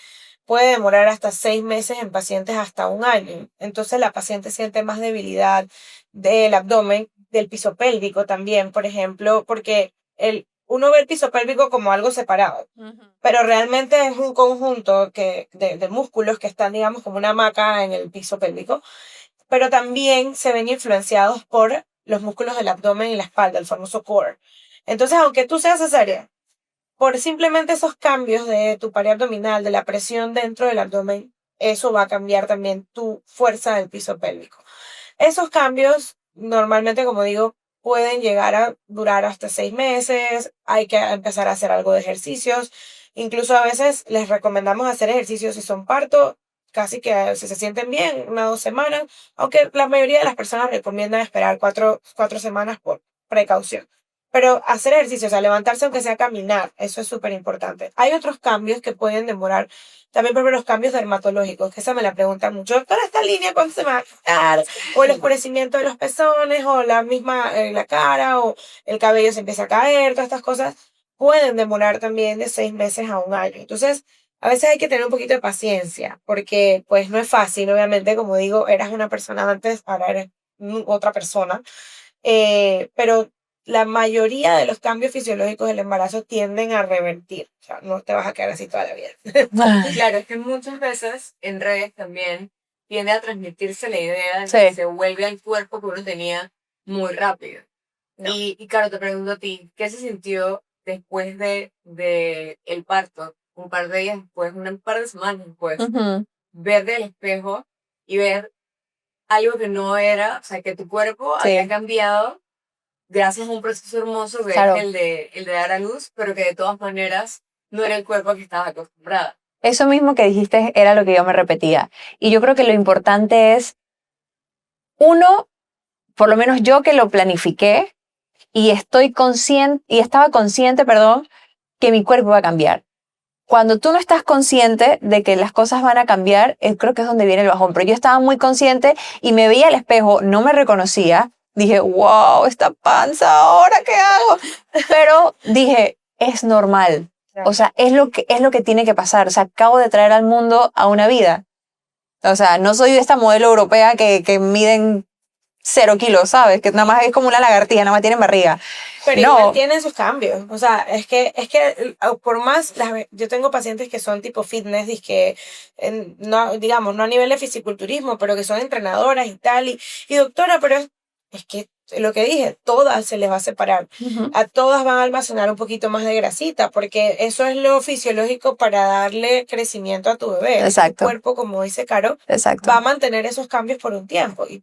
Puede demorar hasta 6 meses en pacientes hasta un año. Entonces, la paciente siente más debilidad del abdomen, del piso pélvico también, por ejemplo, porque uno ve el piso pélvico como algo separado, pero realmente es un conjunto de músculos que están, digamos, como una hamaca en el piso pélvico, pero también se ven influenciados por los músculos del abdomen y la espalda, el famoso core. Entonces, aunque tú seas cesárea, por simplemente esos cambios de tu pared abdominal, de la presión dentro del abdomen, eso va a cambiar también tu fuerza del piso pélvico. Esos cambios, normalmente, como digo, pueden llegar a durar hasta 6 meses, hay que empezar a hacer algo de ejercicios, incluso a veces les recomendamos hacer ejercicios si son parto, casi que si se sienten bien, 1 o 2 semanas, aunque la mayoría de las personas recomiendan esperar 4 semanas por precaución. Pero hacer ejercicio, o sea, levantarse aunque sea caminar, eso es súper importante. Hay otros cambios que pueden demorar, también por ejemplo los cambios dermatológicos, que esa me la preguntan mucho, doctora, esta línea cuándo se me va a quitar, o el oscurecimiento de los pezones, o la misma, la cara, o el cabello se empieza a caer, todas estas cosas pueden demorar también de 6 meses a un año. Entonces, a veces hay que tener un poquito de paciencia, porque pues no es fácil, obviamente, como digo, eras una persona antes, ahora eres otra persona, pero la mayoría de los cambios fisiológicos del embarazo tienden a revertir, o sea, no te vas a quedar así toda la vida. Claro, es que muchas veces en redes también tiende a transmitirse la idea de Sí. que se vuelve al cuerpo que uno tenía muy rápido. No. Y claro, te pregunto a ti, ¿qué se sintió después de el parto? Un par de días después, un par de semanas después, Ujú. ver del espejo y ver algo que no era, o sea, que tu cuerpo Sí. había cambiado gracias a un proceso hermoso que Claro. es el de dar a luz, pero que de todas maneras no era el cuerpo que estaba acostumbrada. Eso mismo que dijiste era lo que yo me repetía. Y yo creo que lo importante es, uno, por lo menos yo que lo planifiqué y estaba consciente, perdón, que mi cuerpo iba a cambiar. Cuando tú no estás consciente de que las cosas van a cambiar, creo que es donde viene el bajón. Pero yo estaba muy consciente y me veía al espejo, no me reconocía. Dije, wow, esta panza, ¿ahora qué hago? Pero dije, es normal. O sea, es lo que tiene que pasar. O sea, acabo de traer al mundo a una vida. O sea, no soy esta modelo europea que miden 0 kilos, ¿sabes? Que nada más es como una lagartija, nada más tienen barriga. Pero No. igual tienen sus cambios. O sea, es que por más, yo tengo pacientes que son tipo fitness, que no, digamos, no a nivel de fisiculturismo, pero que son entrenadoras y tal. Y doctora, pero es que lo que dije, todas se les va a separar. Ujú. A todas van a almacenar un poquito más de grasita, porque eso es lo fisiológico para darle crecimiento a tu bebé. Exacto. Tu cuerpo, como dice Caro, Exacto. va a mantener esos cambios por un tiempo. Y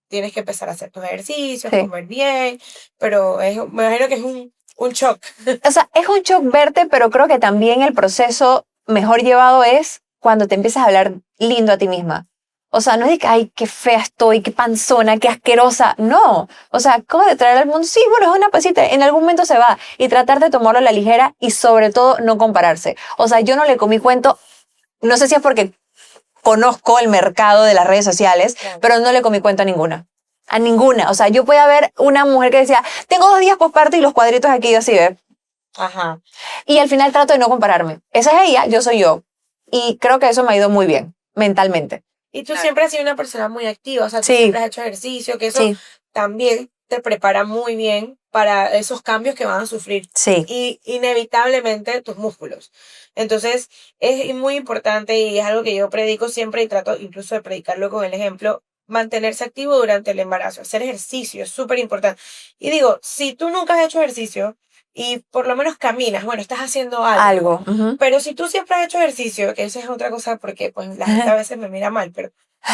tienes que empezar a hacer tus ejercicios, Sí. comer bien, pero me imagino que es un shock. O sea, es un shock verte, pero creo que también el proceso mejor llevado es cuando te empiezas a hablar lindo a ti misma. O sea, no es de que, ay, qué fea estoy, qué panzona, qué asquerosa. No. O sea, acabo de traer al mundo. Sí, bueno, es una pasita. En algún momento se va. Y tratar de tomarlo a la ligera y sobre todo no compararse. O sea, yo no le comí cuento. No sé si es porque conozco el mercado de las redes sociales, Claro. pero no le comí cuento a ninguna. A ninguna. O sea, yo podía ver una mujer que decía, tengo 2 días posparto y los cuadritos aquí, yo así, ¿ves? Ajá. Y al final trato de no compararme. Esa es ella, yo soy yo. Y creo que eso me ha ido muy bien, mentalmente. Y tú Claro. siempre has sido una persona muy activa, o sea, tú Sí. siempre has hecho ejercicio, que eso Sí, también te prepara muy bien para esos cambios que van a sufrir sí. y inevitablemente tus músculos. Entonces, es muy importante y es algo que yo predico siempre y trato incluso de predicarlo con el ejemplo, mantenerse activo durante el embarazo, hacer ejercicio, es súper importante. Y digo, si tú nunca has hecho ejercicio y por lo menos caminas, bueno, estás haciendo algo. Algo. Ujú. Pero si tú siempre has hecho ejercicio, que eso es otra cosa porque pues la gente a veces me mira mal, pero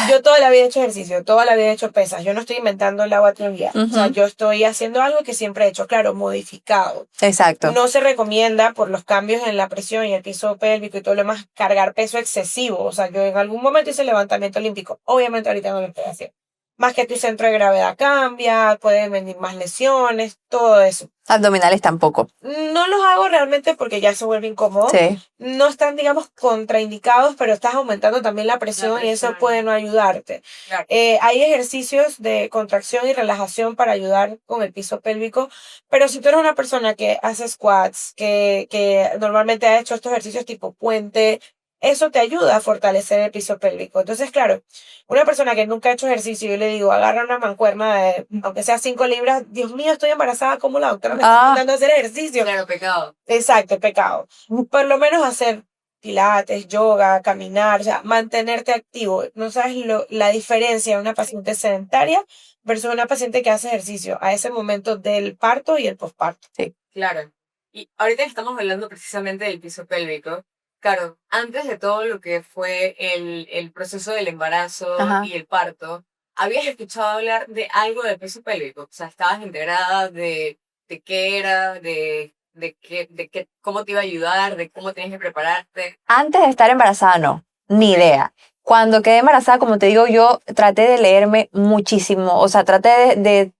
Yo toda la vida he hecho ejercicio, toda la vida he hecho pesas. Yo no estoy inventando el agua tibia. O sea, Ujú. yo estoy haciendo algo que siempre he hecho, claro, modificado. Exacto. No se recomienda por los cambios en la presión y el piso pélvico y todo lo demás cargar peso excesivo. O sea, yo en algún momento hice levantamiento olímpico. Obviamente ahorita no lo estoy haciendo. Más que tu centro de gravedad cambia, pueden venir más lesiones, todo eso. Abdominales tampoco. No los hago realmente porque ya se vuelve incómodo. Sí. No están, digamos, contraindicados, pero estás aumentando también la presión y eso presión. puede no ayudarte. Claro. Hay ejercicios de contracción y relajación para ayudar con el piso pélvico, pero si tú eres una persona que hace squats, que normalmente ha hecho estos ejercicios tipo puente, eso te ayuda a fortalecer el piso pélvico. Entonces, claro, una persona que nunca ha hecho ejercicio, yo le digo, agarra una mancuerna de, aunque sea 5 libras, Dios mío, estoy embarazada, ¿cómo la doctora me está Ah. mandando a hacer ejercicio? Claro, pecado. Exacto, pecado. Por lo menos hacer pilates, yoga, caminar, o sea, mantenerte activo. No sabes la diferencia de una paciente sedentaria versus una paciente que hace ejercicio a ese momento del parto y el posparto. Claro. Y ahorita estamos hablando precisamente del piso pélvico. Claro, antes de todo lo que fue el proceso del embarazo Ajá. y el parto, ¿habías escuchado hablar de algo del piso pélvico? O sea, ¿estabas enterada de qué era, de qué, cómo te iba a ayudar, de cómo tenías que prepararte? Antes de estar embarazada, no, ni idea. Cuando quedé embarazada, como te digo, yo traté de leerme muchísimo, o sea, traté de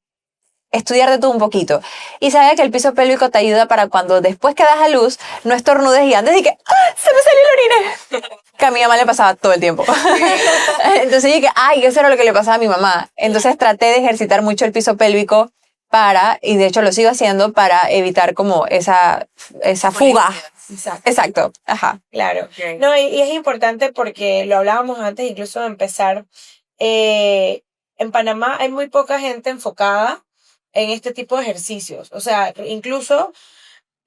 estudiar de todo un poquito. Y sabía que el piso pélvico te ayuda para cuando después que das a luz, no estornudes y andes y que ¡ah! ¡Se me salió la orina! Que a mi mamá le pasaba todo el tiempo. Entonces dije, ay, eso era lo que le pasaba a mi mamá. Entonces traté de ejercitar mucho el piso pélvico y de hecho lo sigo haciendo para evitar como esa fuga. Exacto. Exacto, ajá. Claro. Ok. No, y es importante porque lo hablábamos antes incluso de empezar. En Panamá hay muy poca gente enfocada en este tipo de ejercicios. O sea, incluso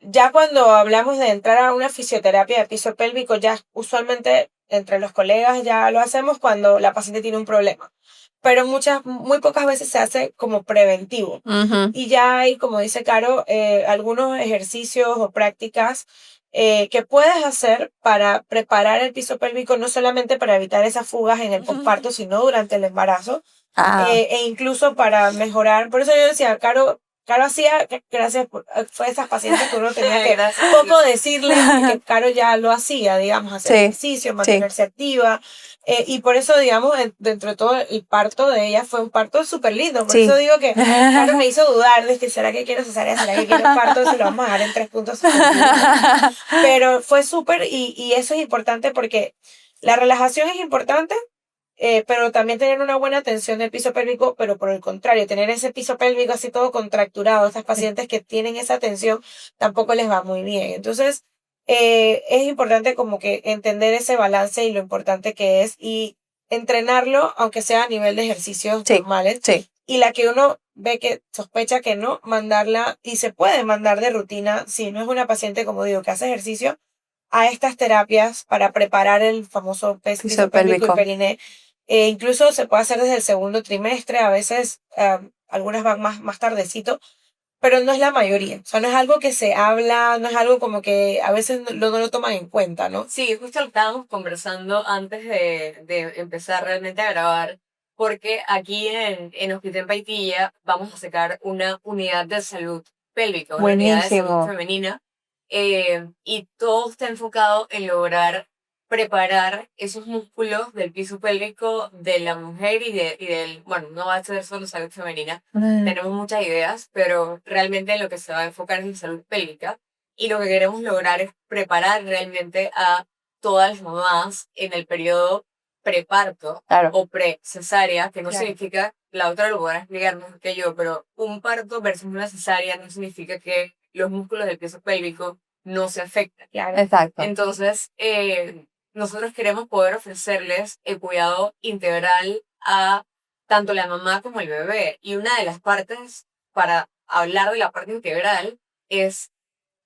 ya cuando hablamos de entrar a una fisioterapia de piso pélvico, ya usualmente entre los colegas ya lo hacemos cuando la paciente tiene un problema. Pero muy pocas veces se hace como preventivo. Ujú. Y ya hay, como dice Caro, algunos ejercicios o prácticas que puedes hacer para preparar el piso pélvico, no solamente para evitar esas fugas en el posparto, sino durante el embarazo, Ah, e incluso para mejorar. Por eso yo decía, Caro hacía, gracias, fue esas pacientes que uno tenía que Gracias. poco decirles, que Caro ya lo hacía, digamos, hacer Sí, ejercicio, mantenerse activa. Y por eso, digamos, dentro de todo el parto de ella fue un parto súper lindo. Por Sí. eso digo que Caro me hizo dudar de que será que quiero cesárea, será que quiero parto, eso lo vamos a dar en 3 puntos. Pero fue súper y eso es importante porque la relajación es importante, pero también tener una buena tensión del piso pélvico, pero por el contrario, tener ese piso pélvico así todo contracturado, estas pacientes que tienen esa tensión tampoco les va muy bien. Entonces, es importante como que entender ese balance y lo importante que es y entrenarlo, aunque sea a nivel de ejercicios Sí, normales. sí. Y la que uno ve que sospecha que no, mandarla y se puede mandar de rutina si no es una paciente, como digo, que hace ejercicio, a estas terapias para preparar el famoso piso pélvico y pélvico. periné. Incluso se puede hacer desde el segundo trimestre, a veces algunas van más tardecito, pero no es la mayoría. O sea, no es algo que se habla, no es algo como que a veces no lo toman en cuenta, ¿no? Sí, justo lo estábamos conversando antes de empezar realmente a grabar, porque aquí en Hospital Paitilla vamos a sacar una unidad de salud pélvica, una unidad de salud Buenísimo. femenina, y todo está enfocado en lograr preparar esos músculos del piso pélvico de la mujer bueno, no va a ser solo salud femenina, tenemos muchas ideas, pero realmente lo que se va a enfocar es en salud pélvica. Y lo que queremos lograr es preparar realmente a todas las mamás en el periodo preparto Claro. o pre-cesárea, que no Claro. significa, la otra lo podrá explicar mejor que yo, pero un parto versus una cesárea no significa que los músculos del piso pélvico no se afectan. Claro. Exacto. Entonces, nosotros queremos poder ofrecerles el cuidado integral a tanto la mamá como el bebé. Y una de las partes, para hablar de la parte integral, es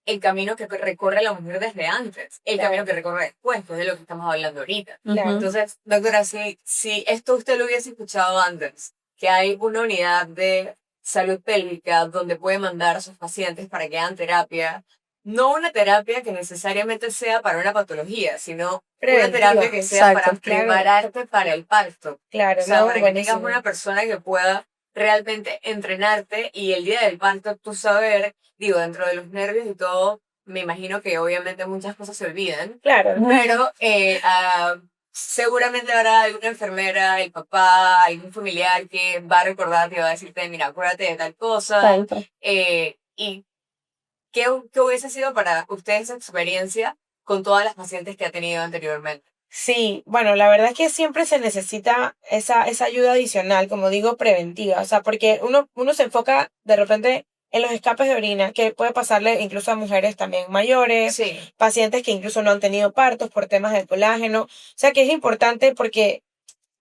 el camino que recorre la mujer desde antes, el Claro. camino que recorre después, pues de lo que estamos hablando ahorita. Claro. Entonces, doctora, si esto usted lo hubiese escuchado antes, que hay una unidad de salud pélvica donde puede mandar a sus pacientes para que hagan terapia, no una terapia que necesariamente sea para una patología, sino una Preventiva. terapia que sea para Exacto. Claro. prepararte para el parto. Claro, O sea, no, para que tengas buenísimo. una persona que pueda realmente entrenarte y el día del parto tú saber, digo, dentro de los nervios y todo, me imagino que obviamente muchas cosas se olvidan, Claro, pero seguramente habrá alguna enfermera, el papá, algún familiar que va a recordarte y va a decirte, mira, acuérdate de tal cosa. Tanto. ¿Y qué hubiese sido para usted esa experiencia con todas las pacientes que ha tenido anteriormente? sí, bueno, la verdad es que siempre se necesita esa ayuda adicional, como digo, preventiva, o sea, porque uno se enfoca de repente en los escapes de orina, que puede pasarle incluso a mujeres también mayores, Sí, pacientes que incluso no han tenido partos por temas del colágeno, o sea que es importante porque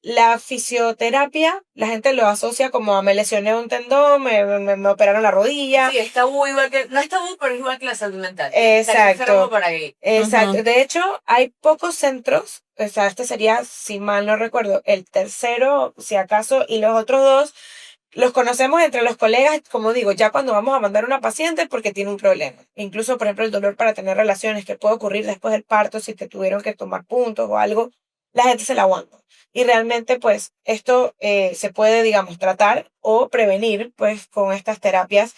la fisioterapia, la gente lo asocia como a me lesioné un tendón, me operaron la rodilla. sí, es tabú igual que, no es tabú, pero es igual que la salud mental. Estar enfermo Exacto, por ahí. exacto. Ujú. De hecho, hay pocos centros, o sea, este sería, si mal no recuerdo, el tercero, si acaso, y los otros dos los conocemos entre los colegas, como digo, ya cuando vamos a mandar a una paciente porque tiene un problema. Incluso, por ejemplo, el dolor para tener relaciones que puede ocurrir después del parto, si te tuvieron que tomar puntos o algo, la gente se la aguanta. Y realmente, pues, esto se puede, digamos, tratar o prevenir, pues, con estas terapias.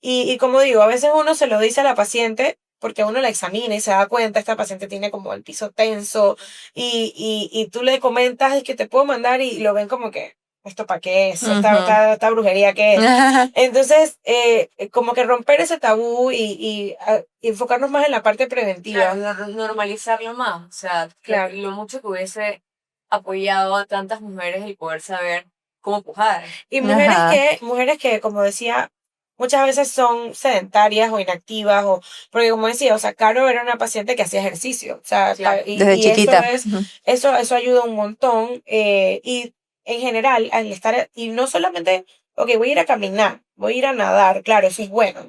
Y como digo, a veces uno se lo dice a la paciente porque uno la examina y se da cuenta, esta paciente tiene como el piso tenso y tú le comentas, es que te puedo mandar y lo ven como que, ¿esto para qué es? Ujú. Esta brujería qué es? Entonces, como que romper ese tabú y enfocarnos más en la parte preventiva. Claro, normalizarlo más. O sea, Claro. lo mucho que hubiese apoyado a tantas mujeres el poder saber cómo pujar. Y Ajá. mujeres que, como decía, muchas veces son sedentarias o inactivas, o, porque como decía, o sea, Caro era una paciente que hacía ejercicio, o sea, Claro. Desde y chiquita. Ujú. eso ayuda un montón, y en general, al estar, y no solamente, ok, voy a ir a caminar, voy a ir a nadar, claro, eso es bueno,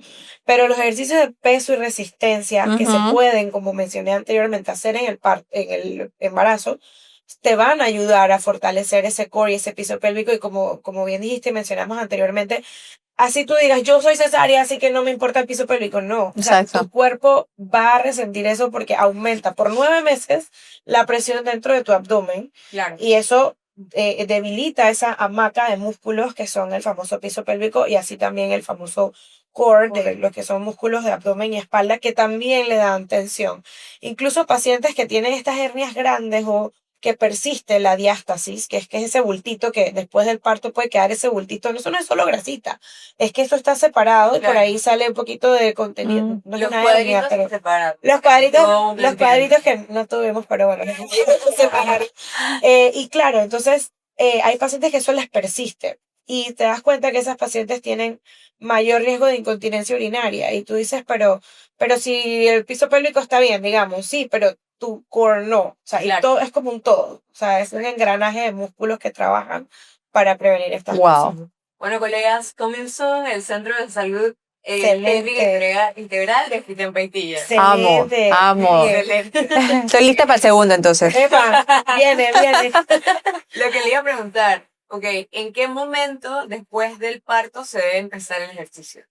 pero los ejercicios de peso y resistencia que se Ujú. pueden, como mencioné anteriormente, hacer en el embarazo, te van a ayudar a fortalecer ese core y ese piso pélvico y como bien dijiste y mencionamos anteriormente, así tú digas, yo soy cesárea, así que no me importa el piso pélvico, no, o sea, tu Exacto. cuerpo va a resentir eso porque aumenta por 9 meses la presión dentro de tu abdomen Claro. y eso debilita esa hamaca de músculos que son el famoso piso pélvico y así también el famoso core de los que son músculos de abdomen y espalda que también le dan tensión. Incluso pacientes que tienen estas hernias grandes o que persiste la diástasis, que es ese bultito que después del parto puede quedar ese bultito, eso no es solo grasita, es que esto está separado y por Claro. ahí sale un poquito de contenido, Mm. no es Los una hernia, cuadritos pero se separan. los Completamente. cuadritos que no tuvimos, pero bueno, se separaron. Y claro, entonces hay pacientes que eso les persiste y te das cuenta que esas pacientes tienen mayor riesgo de incontinencia urinaria y tú dices, pero si el piso pélvico está bien, digamos, sí, pero tu core no, o sea, y Claro. todo es como un todo, o sea, es un engranaje de músculos que trabajan para prevenir estas Wow. cosas. Bueno, colegas, comenzó el Centro de Salud Pélvica Excelente, Integral de Fita en Paitilla. Amo, excelente, muy amo. bien. Excelente. Estoy lista para el segundo entonces. Epa, viene, viene. Lo que le iba a preguntar, ok, ¿en qué momento después del parto se debe empezar el ejercicio?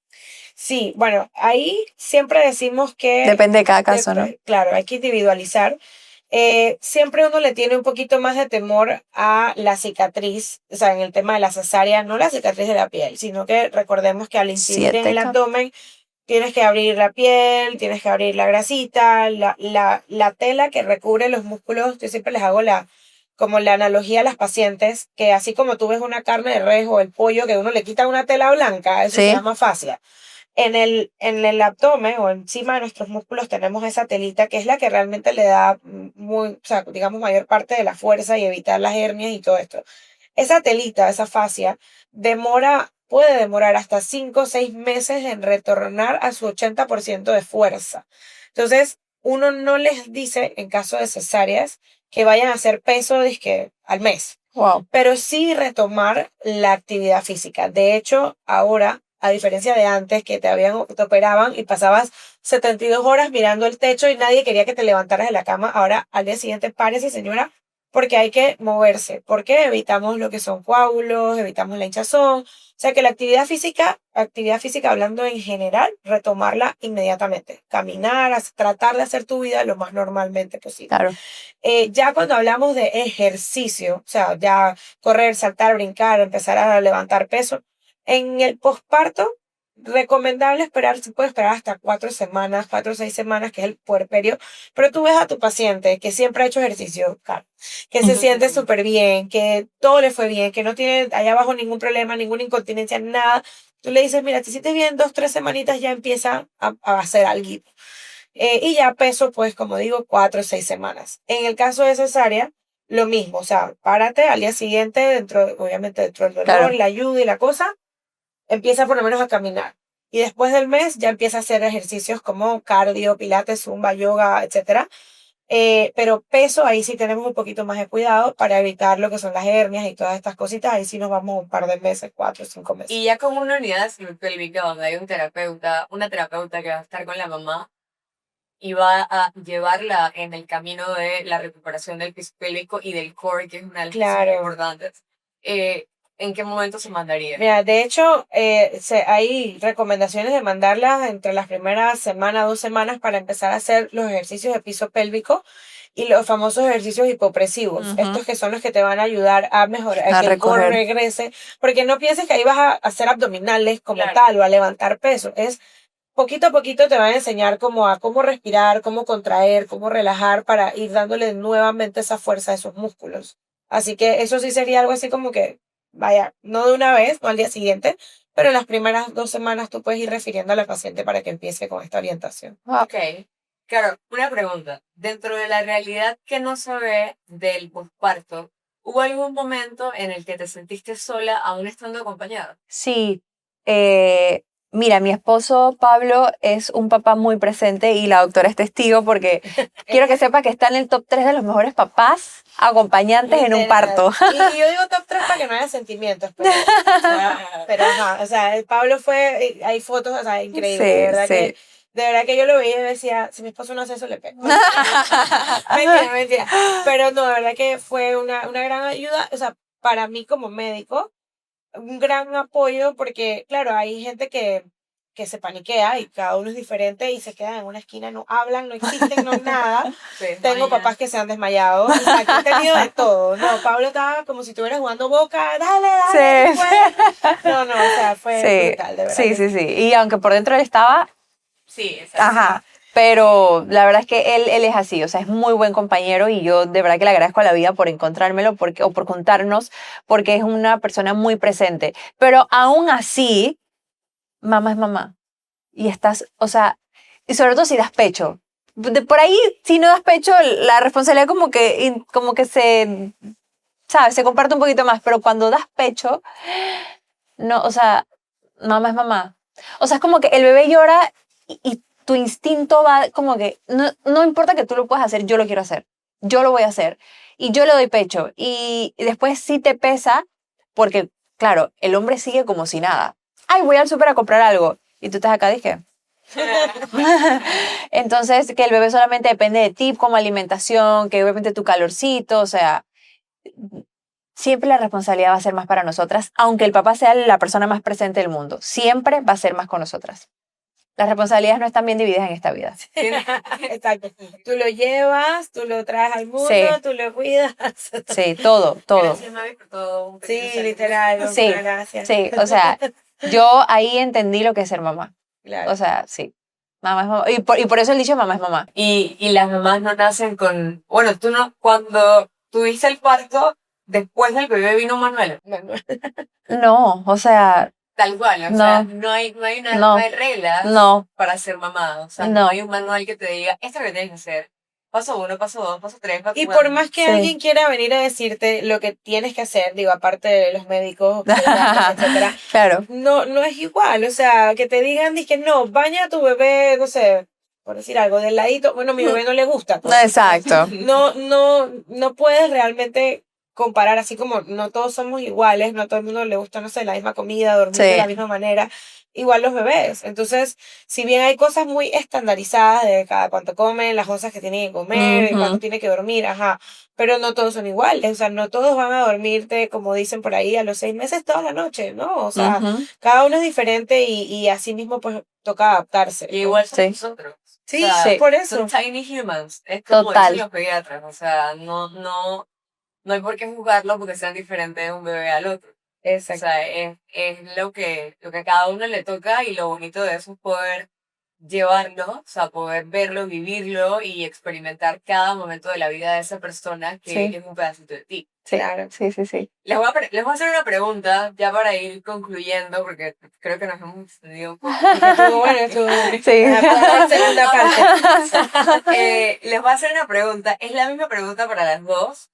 Sí, bueno, ahí siempre decimos que, Depende de cada caso, ¿no? claro, hay que individualizar. Siempre uno le tiene un poquito más de temor a la cicatriz, o sea, en el tema de la cesárea, no la cicatriz de la piel, sino que recordemos que al incidir en 7 el abdomen, tienes que abrir la piel, tienes que abrir la grasita, la tela que recubre los músculos. Yo siempre les hago como la analogía a las pacientes, que así como tú ves una carne de res o el pollo que uno le quita una tela blanca, eso se Sí. llama fascia. En el abdomen o encima de nuestros músculos tenemos esa telita que es la que realmente le da o sea, digamos, mayor parte de la fuerza y evitar las hernias y todo esto. Esa telita, esa fascia, puede demorar hasta 5 o 6 meses en retornar a su 80% de fuerza. Entonces, uno no les dice, en caso de cesáreas, que vayan a hacer peso dizque, al mes, Wow. pero sí retomar la actividad física. De hecho, ahora, a diferencia de antes, que te operaban y pasabas 72 horas mirando el techo y nadie quería que te levantaras de la cama, ahora al día siguiente, párese, señora, porque hay que moverse, porque evitamos lo que son coágulos, evitamos la hinchazón. O sea que la actividad física hablando en general, retomarla inmediatamente. Caminar, tratar de hacer tu vida lo más normalmente posible. Claro. Ya cuando hablamos de ejercicio, o sea, ya correr, saltar, brincar, empezar a levantar peso, en el posparto, recomendable esperar, se puede esperar hasta 4 semanas, 4 o 6 semanas, que es el puerperio, pero tú ves a tu paciente que siempre ha hecho ejercicio, claro, que se siente súper bien, que todo le fue bien, que no tiene allá abajo ningún problema, ninguna incontinencia, nada. Tú le dices, mira, te sientes bien, 2, 3 semanitas ya empieza a hacer algo. Y ya peso, pues como digo, 4 o 6 semanas. En el caso de cesárea, lo mismo, o sea, párate al día siguiente, obviamente dentro del dolor, Claro. la ayuda y la cosa, empieza por lo menos a caminar. Y después del mes ya empieza a hacer ejercicios como cardio, pilates, zumba, yoga, etcétera. Pero peso, ahí sí tenemos un poquito más de cuidado para evitar lo que son las hernias y todas estas cositas. Ahí sí nos vamos un par de meses, 4 o 5 meses. Y ya como una unidad de salud pélvica donde hay una terapeuta que va a estar con la mamá y va a llevarla en el camino de la recuperación del piso pélvico y del core, que es una de las cosas Claro. importantes. ¿En qué momento se mandaría? Mira, de hecho, hay recomendaciones de mandarlas entre las primeras semana, 2 semanas para empezar a hacer los ejercicios de piso pélvico y los famosos ejercicios hipopresivos. Ujú. Estos que son los que te van a ayudar a mejorar, a A que el core recoger. regrese, porque no pienses que ahí vas a hacer abdominales como Claro. tal o a levantar peso. Es poquito a poquito te van a enseñar a cómo respirar, cómo contraer, cómo relajar para ir dándole nuevamente esa fuerza a esos músculos. Así que eso sí sería algo así como que, vaya, no de una vez, no al día siguiente, pero en las primeras 2 semanas tú puedes ir refiriendo a la paciente para que empiece con esta orientación. Ok. Claro, una pregunta. Dentro de la realidad que no se ve del posparto, ¿hubo algún momento en el que te sentiste sola aún estando acompañada? Sí. Mira, mi esposo Pablo es un papá muy presente y la doctora es testigo porque quiero que sepa que está en el top 3 de los mejores papás acompañantes en un Literal. parto. Y yo digo top 3 para que no haya sentimientos, pero ajá, o sea, el Pablo fue, hay fotos, o sea, increíble, Sí, de verdad que yo lo veía y decía, si mi esposo no hace eso, le pego. Mentira. Pero no, de verdad que fue una gran ayuda, o sea, para mí como médico, un gran apoyo porque, claro, hay gente que se paniquea y cada uno es diferente y se quedan en una esquina, no hablan, no existen, no nada. Tengo papás que se han desmayado, o sea, que he tenido de todo. No, Pablo estaba como si estuviera jugando Boca, dale, tú puedes. No, o sea, fue brutal, de verdad. Sí. Y aunque por dentro él estaba, Sí, exacto. ajá, pero la verdad es que él es así, o sea, es muy buen compañero y yo de verdad que le agradezco a la vida por encontrármelo o por contarnos, porque es una persona muy presente. Pero aún así, mamá es mamá. Y estás, o sea, y sobre todo si das pecho. Por ahí, si no das pecho, la responsabilidad como que se, ¿sabes? Se comparte un poquito más, pero cuando das pecho, no, o sea, mamá es mamá. O sea, es como que el bebé llora y tu instinto va como que, no importa que tú lo puedas hacer, yo lo quiero hacer. Yo lo voy a hacer. Y yo le doy pecho. Y después sí te pesa, porque, claro, el hombre sigue como si nada. Ay, voy al súper a comprar algo. Y tú estás acá, dije. Entonces, que el bebé solamente depende de ti como alimentación, que obviamente tu calorcito, o sea, siempre la responsabilidad va a ser más para nosotras, aunque el papá sea la persona más presente del mundo, siempre va a ser más con nosotras. Las responsabilidades no están bien divididas en esta vida. Exacto. Tú lo llevas, tú lo traes al mundo, Sí. tú lo cuidas. Sí, todo. Gracias, Mavi, por todo. Un Sí, pequeño saludo. literal. Sí, Muchas gracias. Sí, o sea, yo ahí entendí lo que es ser mamá. Claro. O sea, sí. Mamá es mamá. Y por eso el dicho mamá es mamá. Y las mamás no nacen con... Bueno, tú no... Cuando tuviste el parto, después del bebé vino Manuel. No, o sea, Tal cual, o No. sea, no hay reglas no. para ser mamá. O sea, No. no hay un manual que te diga, esto es lo que tienes que hacer. Paso 1, paso 2, paso 3, paso Y 4. por más que Sí. alguien quiera venir a decirte lo que tienes que hacer, digo, aparte de los médicos, pediatras, etcétera, Claro. no es igual. O sea, que te digan, que no, baña a tu bebé, no sé, por decir algo, del ladito. Bueno, a mi bebé no le gusta. Pues. Exacto. No puedes realmente comparar, así como no todos somos iguales, no a todo el mundo le gusta, no sé, la misma comida, dormir de Sí. la misma manera. igual los bebés. Entonces, si bien hay cosas muy estandarizadas de cada cuánto comen, las onzas que tienen que comer, Ujú. cuánto tiene que dormir, ajá, pero no todos son iguales, o sea, no todos van a dormirte, como dicen por ahí, a los 6 meses toda la noche, ¿no? O sea, Ujú. cada uno es diferente y así mismo pues toca adaptarse, Y ¿no? igual son Sí. nosotros. Sí, O sea, Sí. por eso. son tiny humans. Es como Total. dicen los pediatras. O sea, no hay por qué juzgarlo porque sean diferentes de un bebé al otro. O Exacto. sea, es lo que a cada uno le toca y lo bonito de eso es poder llevarlo, o sea, poder verlo, vivirlo y experimentar cada momento de la vida de esa persona que Sí. es un pedacito de ti. Sí, Claro. sí, sí, sí. Les voy a hacer una pregunta ya para ir concluyendo porque creo que nos hemos extendido un poco. Y que estuvo bueno, estuvo bueno. Sí. Ajá, para la segunda parte. Les voy a hacer una pregunta. Es la misma pregunta para las dos.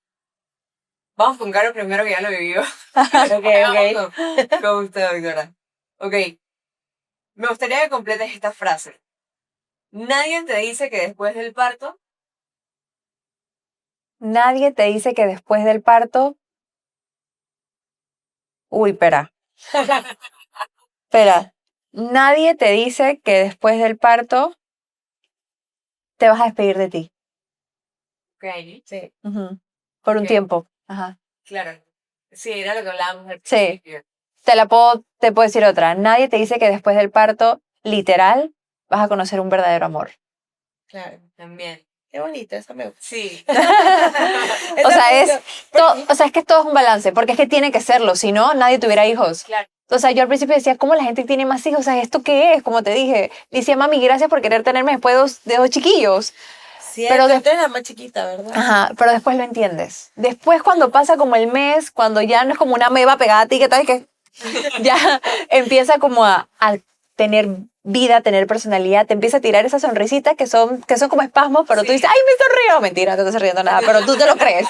Vamos con Caro primero que ya lo vivió. Ok, ok. Con usted, Victoria. Ok. Me gustaría que completes esta frase. Nadie te dice que después del parto. Nadie te dice que después del parto. Uy, espera. Espera. Nadie te dice que después del parto te vas a despedir de ti. Ok, Sí. Ujú. Por un Ok. tiempo. Ajá. claro. Sí, era lo que hablábamos al Sí. principio. Te puedo decir otra. Nadie te dice que después del parto, literal, vas a conocer un verdadero amor. Claro. También. Qué bonito, eso me gusta. Sí. O Esa sea, pregunta- o sea, es que todo es un balance, porque es que tiene que serlo, si no, nadie tuviera hijos. Claro. O sea, yo al principio decía, ¿cómo la gente tiene más hijos? O sea, ¿esto qué es? Como te dije, decía, mami, gracias por querer tenerme después de dos chiquillos. Cierto, Pero tú eres la más chiquita, ¿verdad? Ajá, pero después lo entiendes. Después cuando pasa como el mes, cuando ya no es como una meba pegada a ti, que tal que ya empieza como a tener vida, a tener personalidad, te empieza a tirar esas sonrisitas que son como espasmos, pero tú Sí. dices, ¡ay, me sonrío! Mentira, no te estás riendo nada, pero tú te lo crees.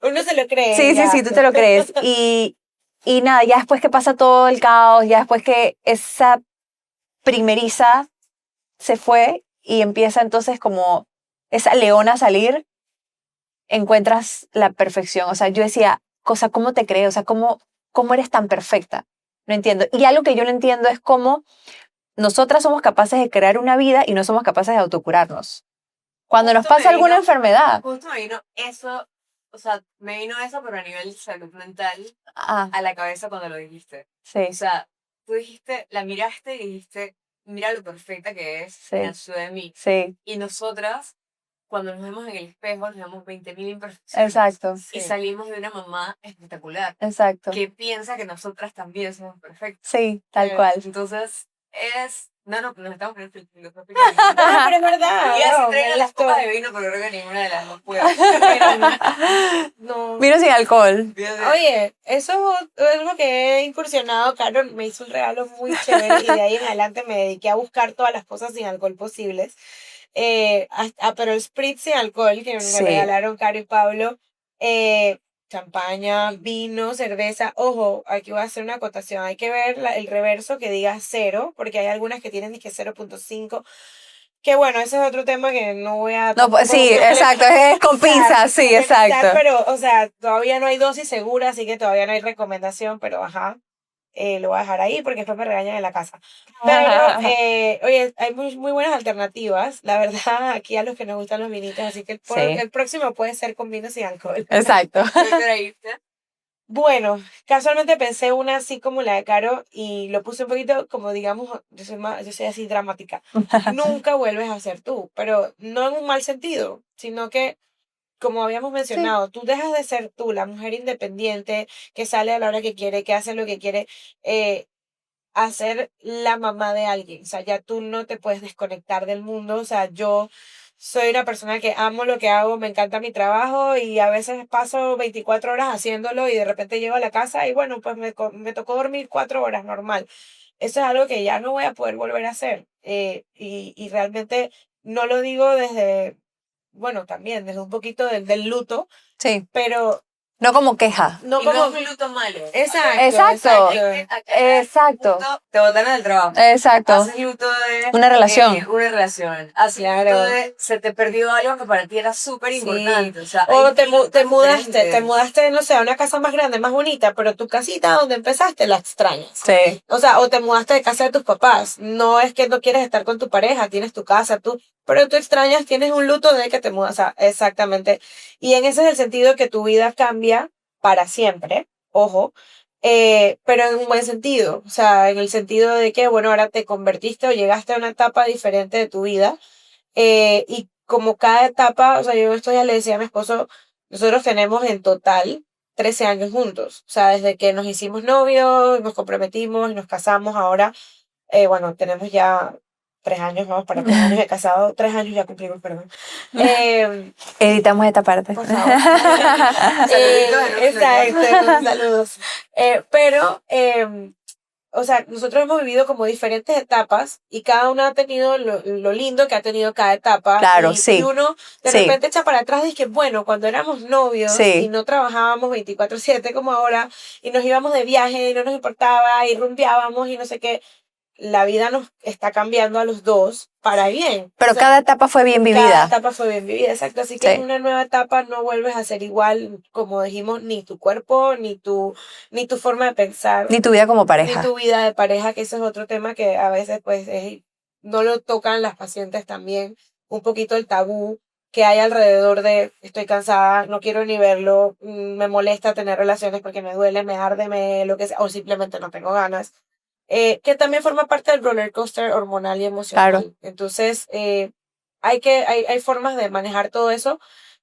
Uno se lo cree. Sí, sí, ya. sí, tú te lo crees. Y nada, ya después que pasa todo el caos, ya después que esa primeriza se fue y empieza entonces como esa leona a salir, encuentras la perfección. O sea, yo decía, cosa, ¿cómo te crees? O sea, ¿cómo eres tan perfecta? No entiendo. Y algo que yo no entiendo es cómo nosotras somos capaces de crear una vida y no somos capaces de autocurarnos. Cuando nos Justo me pasa alguna vino- enfermedad. Justo me vino eso, o sea, me vino eso, pero a nivel de salud mental, Ah, a la cabeza cuando lo dijiste. sí, O sea, tú dijiste, la miraste y dijiste, mira lo perfecta que es, Sí. nació de mí. sí, Y nosotras, cuando nos vemos en el espejo, nos vemos 20.000 imperfecciones. exacto, Y Sí. salimos de una mamá espectacular, exacto. que piensa que nosotras también somos perfectas. Sí, tal Claro. cual. Entonces, nos estamos poniendo filosóficos. Ah, pero es verdad. Y así no, traigan me las gustó. copas de vino, pero creo que ninguna de las dos puede. No. Vino sin alcohol. Oye, eso es algo que he incursionado. Carol me hizo un regalo muy chévere y de ahí en adelante me dediqué a buscar todas las cosas sin alcohol posibles. Pero el Spritz sin alcohol que me Sí. regalaron Caro y Pablo. Champaña, vino, cerveza. Ojo, aquí voy a hacer una acotación. Hay que ver el reverso que diga 0, porque hay algunas que tienen que 0.5. Que bueno, ese es otro tema que no voy a... No, pues, sí, tampoco exacto, es con pinzas, sí, monetizar, exacto. Pero, o sea, todavía no hay dosis segura, así que todavía no hay recomendación, pero ajá, lo voy a dejar ahí porque después me regañan en la casa. Pero, oye, hay muy buenas alternativas, la verdad, aquí a los que nos gustan los vinitos, así que Sí. el próximo puede ser con vino sin alcohol. Exacto. Bueno, casualmente pensé una así como la de Caro y lo puse un poquito como digamos, yo soy así dramática. Nunca vuelves a ser tú, pero no en un mal sentido, sino que, como habíamos mencionado, tú dejas de ser tú, la mujer independiente que sale a la hora que quiere, que hace lo que quiere, a ser la mamá de alguien. O sea, ya tú no te puedes desconectar del mundo. O sea, yo soy una persona que amo lo que hago, me encanta mi trabajo y a veces paso 24 horas haciéndolo y de repente llego a la casa y bueno, pues me tocó dormir 4 horas normal. Eso es algo que ya no voy a poder volver a hacer. Y realmente no lo digo desde, bueno, también desde un poquito del luto, Sí. pero No como queja. No Y como... no es un luto malo. Exacto, Exacto. Exacto. Te botan del trabajo. Exacto. Haces luto de... Una relación. Una relación. Haces Claro. luto de... Se te perdió algo que para ti era súper Sí. importante. O sea, O hay te lutos mudaste, diferentes. no sé, a una casa más grande, más bonita, pero tu casita donde empezaste la extrañas. Sí. O sea, o te mudaste de casa de tus papás. No es que no quieres estar con tu pareja, tienes tu casa, pero tú extrañas, tienes un luto de que te mudas. O sea, exactamente. Y en ese es el sentido que tu vida cambia para siempre, ojo, pero en un buen sentido. O sea, en el sentido de que, bueno, ahora te convertiste o llegaste a una etapa diferente de tu vida. Y como cada etapa, o sea, yo esto ya le decía a mi esposo, nosotros tenemos en total 13 años juntos. O sea, desde que nos hicimos novios, nos comprometimos, nos casamos, ahora, bueno, tenemos ya 3 años, vamos para 3 años de casado, 3 años ya cumplimos, perdón. Editamos esta parte. Por favor. Exacto, saludos. Pero, o sea, nosotros hemos vivido como diferentes etapas y cada uno ha tenido lo lindo que ha tenido cada etapa. Claro, y, sí. Y uno de Sí. repente echa para atrás y es que, bueno, cuando éramos novios Sí. y no trabajábamos 24/7 como ahora y nos íbamos de viaje y no nos importaba y rumbeábamos y no sé qué, la vida nos está cambiando a los dos para bien. Pero O sea, cada etapa fue bien cada vivida. etapa fue bien vivida, exacto. Así que Sí. en una nueva etapa no vuelves a ser igual, como dijimos, ni tu cuerpo, ni tu forma de pensar, Ni tu vida como ni pareja. tu vida de pareja, que ese es otro tema que a veces pues no lo tocan las pacientes también, un poquito el tabú que hay alrededor de estoy cansada, no quiero ni verlo, me molesta tener relaciones porque me duele, me arde, lo que sea, o simplemente no tengo ganas. Que también forma parte del roller coaster hormonal y emocional. Claro. Entonces, hay formas de manejar todo eso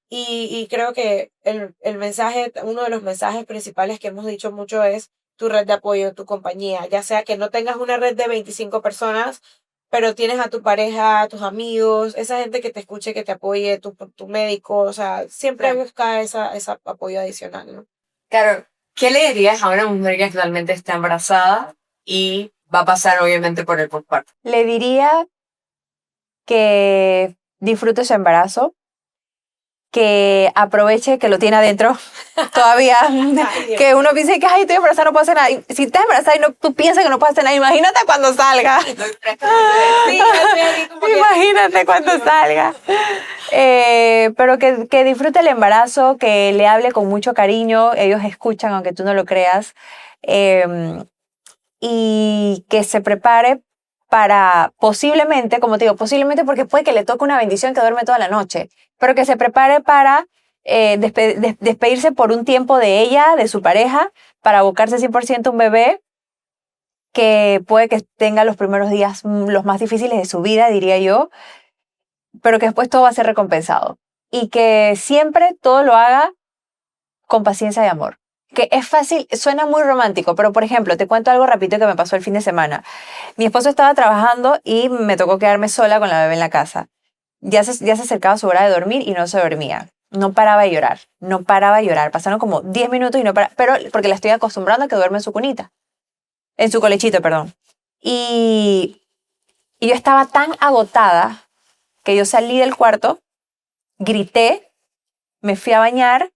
y creo que el mensaje, uno de los mensajes principales que hemos dicho mucho es tu red de apoyo, tu compañía, ya sea que no tengas una red de 25 personas, pero tienes a tu pareja, a tus amigos, esa gente que te escuche, que te apoye, tu médico, o sea, siempre Claro. busca ese apoyo adicional, ¿no? Claro, ¿qué le dirías a una mujer que actualmente está embarazada y va a pasar obviamente por el posparto? Le diría que disfrute su embarazo, que aproveche que lo tiene adentro todavía, Dios. que uno piensa que ay, estoy embarazada, no puedo hacer nada. Y si estás embarazada y no, tú piensas que no puedes hacer nada, imagínate cuando salga. Sí, yo estoy ahí como que- Imagínate cuando salga. Pero que disfrute el embarazo, que le hable con mucho cariño, ellos escuchan aunque tú no lo creas, y que se prepare para posiblemente, como te digo, posiblemente porque puede que le toque una bendición que duerme toda la noche, pero que se prepare para despedirse por un tiempo de ella, de su pareja, para abocarse 100% a un bebé que puede que tenga los primeros días los más difíciles de su vida, diría yo, pero que después todo va a ser recompensado. Y que siempre todo lo haga con paciencia y amor. Que es fácil, suena muy romántico, pero por ejemplo, te cuento algo rapidito que me pasó el fin de semana. Mi esposo estaba trabajando y me tocó quedarme sola con la bebé en la casa. Ya se acercaba su hora de dormir y no se dormía. No paraba de llorar, no paraba de llorar. Pasaron como 10 minutos y no paraba, pero porque la estoy acostumbrando a que duerme en su cunita. En su colechito, perdón. Y yo estaba tan agotada que yo salí del cuarto, grité, me fui a bañar,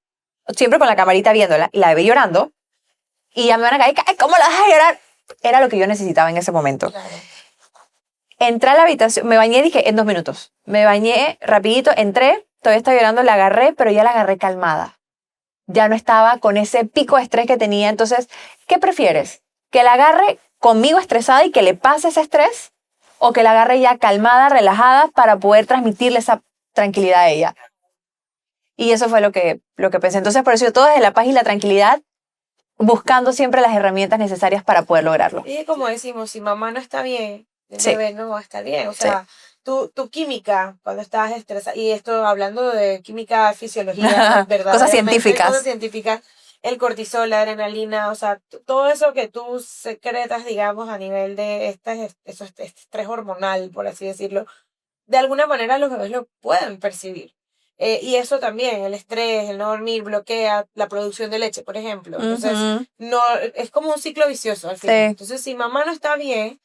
siempre con la camarita viéndola, y la bebé llorando, y ya me van a caer, ¿cómo la dejas llorar? Era lo que yo necesitaba en ese momento. Claro. Entré a la habitación, me bañé, dije, en 2 minutos. Me bañé rapidito, entré, todavía estaba llorando, la agarré, pero ya la agarré calmada. Ya no estaba con ese pico de estrés que tenía. Entonces, ¿qué prefieres? ¿Que la agarre conmigo estresada y que le pase ese estrés? ¿O que la agarre ya calmada, relajada, para poder transmitirle esa tranquilidad a ella? Y eso fue lo que pensé. Entonces, por eso yo todo desde la paz y la tranquilidad, buscando siempre las herramientas necesarias para poder lograrlo. Y como decimos, si mamá no está bien, el Sí. bebé no va a estar bien. O sea, tu química cuando estás estresada, y esto hablando de química, fisiología, verdaderamente, Cosas científicas. cosas científicas, el cortisol, la adrenalina, o sea, todo eso que tú secretas, digamos, a nivel de este estrés hormonal, por así decirlo, de alguna manera los bebés lo pueden percibir. Y eso también, el estrés, el no dormir, bloquea la producción de leche, por ejemplo. Entonces, Ujú. no, es como un ciclo vicioso al final. Sí. Entonces, si mamá no está bien,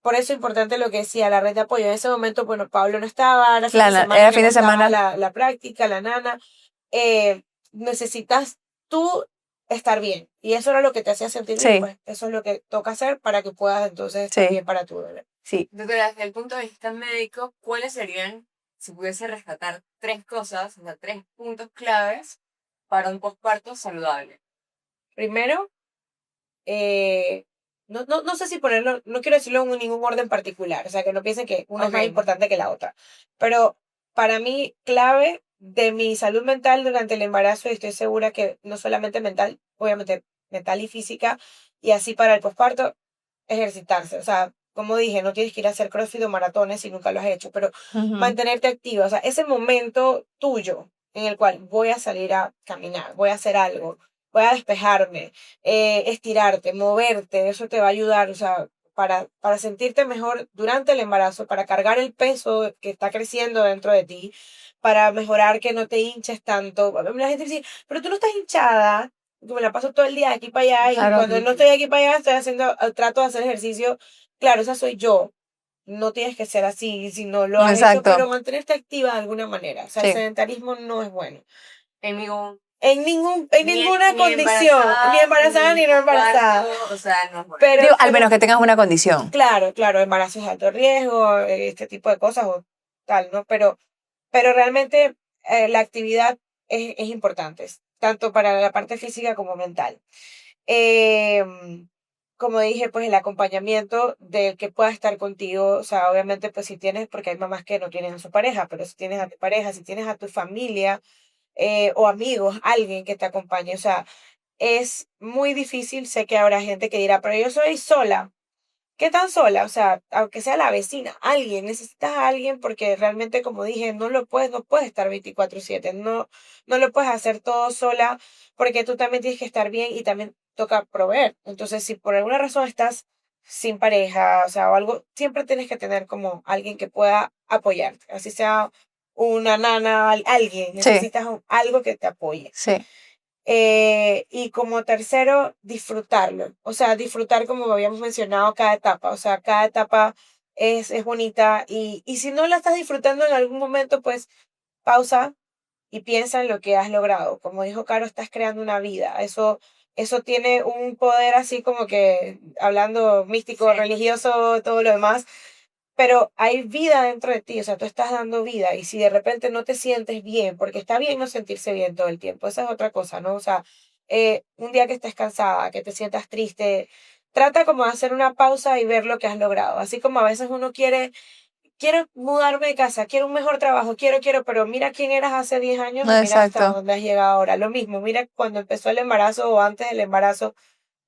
por eso es importante lo que decía, la red de apoyo. En ese momento, bueno, Pablo no estaba, era fin de semana, Era que fin no de semana. estaba la práctica, la nana. Necesitas tú estar bien. Y eso era lo que te hacía sentir Sí. bien, pues eso es lo que toca hacer para que puedas entonces estar Sí. bien para tu bebé. Sí. Doctora, desde el punto de vista médico, ¿cuáles serían, si pudiese rescatar 3 cosas, o sea, 3 puntos claves para un posparto saludable? Primero, no sé si ponerlo, no quiero decirlo en ningún orden particular, o sea, que no piensen que una es más Ok. importante que la otra, pero para mí, clave de mi salud mental durante el embarazo, y estoy segura que no solamente mental, obviamente mental y física, y así para el posparto, ejercitarse, o sea, como dije, no tienes que ir a hacer crossfit o maratones si nunca lo has hecho, pero Ujú. mantenerte activa, o sea, ese momento tuyo en el cual voy a salir a caminar, voy a hacer algo, voy a despejarme, estirarte, moverte, eso te va a ayudar, o sea, para sentirte mejor durante el embarazo, para cargar el peso que está creciendo dentro de ti, para mejorar que no te hinches tanto. La gente dice, pero tú no estás hinchada, yo me la paso todo el día de aquí para allá y Claro. cuando no estoy aquí para allá estoy haciendo, trato de hacer ejercicio. Claro, esa soy yo. No tienes que ser así si no lo has hecho, Exacto. pero mantenerte activa de alguna manera. O sea, el Sí. sedentarismo no es bueno. En ningún, En ninguna ni condición, ni embarazada ni no embarazada. posparto, o sea, no es bueno. Pero, Digo, al menos que tengas una condición. claro, embarazos de alto riesgo, este tipo de cosas o tal, ¿no? Pero realmente la actividad es importante, tanto para la parte física como mental. Como dije, pues el acompañamiento del que pueda estar contigo, o sea, obviamente pues si tienes, porque hay mamás que no tienen a su pareja, pero si tienes a tu pareja, si tienes a tu familia o amigos, alguien que te acompañe, o sea, es muy difícil, sé que habrá gente que dirá, pero yo soy sola. ¿Qué tan sola? O sea, aunque sea la vecina, alguien, necesitas a alguien porque realmente, como dije, no puedes estar 24/7, no lo puedes hacer todo sola porque tú también tienes que estar bien y también toca proveer. Entonces, si por alguna razón estás sin pareja, o sea, o algo, siempre tienes que tener como alguien que pueda apoyarte, así sea una nana, alguien, Sí. necesitas algo que te apoye. Sí. Y como tercero, disfrutarlo. O sea, disfrutar como habíamos mencionado cada etapa. O sea, cada etapa es bonita y si no la estás disfrutando en algún momento, pues pausa y piensa en lo que has logrado. Como dijo Caro, estás creando una vida. Eso tiene un poder así como que, hablando místico, Sí. religioso, todo lo demás, pero hay vida dentro de ti, o sea, tú estás dando vida y si de repente no te sientes bien, porque está bien no sentirse bien todo el tiempo, esa es otra cosa, ¿no? O sea, un día que estés cansada, que te sientas triste, trata como de hacer una pausa y ver lo que has logrado, así como a veces uno quiero mudarme de casa, quiero un mejor trabajo, pero mira quién eras hace 10 años y mira hasta Exacto. dónde has llegado ahora, lo mismo, mira cuando empezó el embarazo o antes del embarazo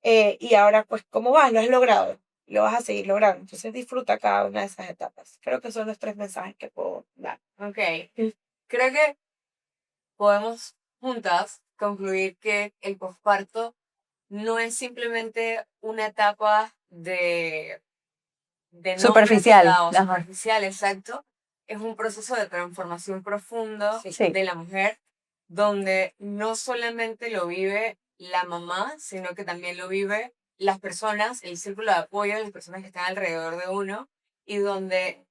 y ahora, pues, ¿cómo vas? Lo has logrado. Lo vas a seguir logrando. Entonces, disfruta cada una de esas etapas. Creo que son los 3 mensajes que puedo dar. Ok. Creo que podemos juntas concluir que el posparto no es simplemente una etapa de nombre Superficial. o Ajá. superficial, exacto. Es un proceso de transformación profundo Sí. de la mujer, donde no solamente lo vive la mamá, sino que también lo vive las personas, el círculo de apoyo, las personas que están alrededor de uno, y donde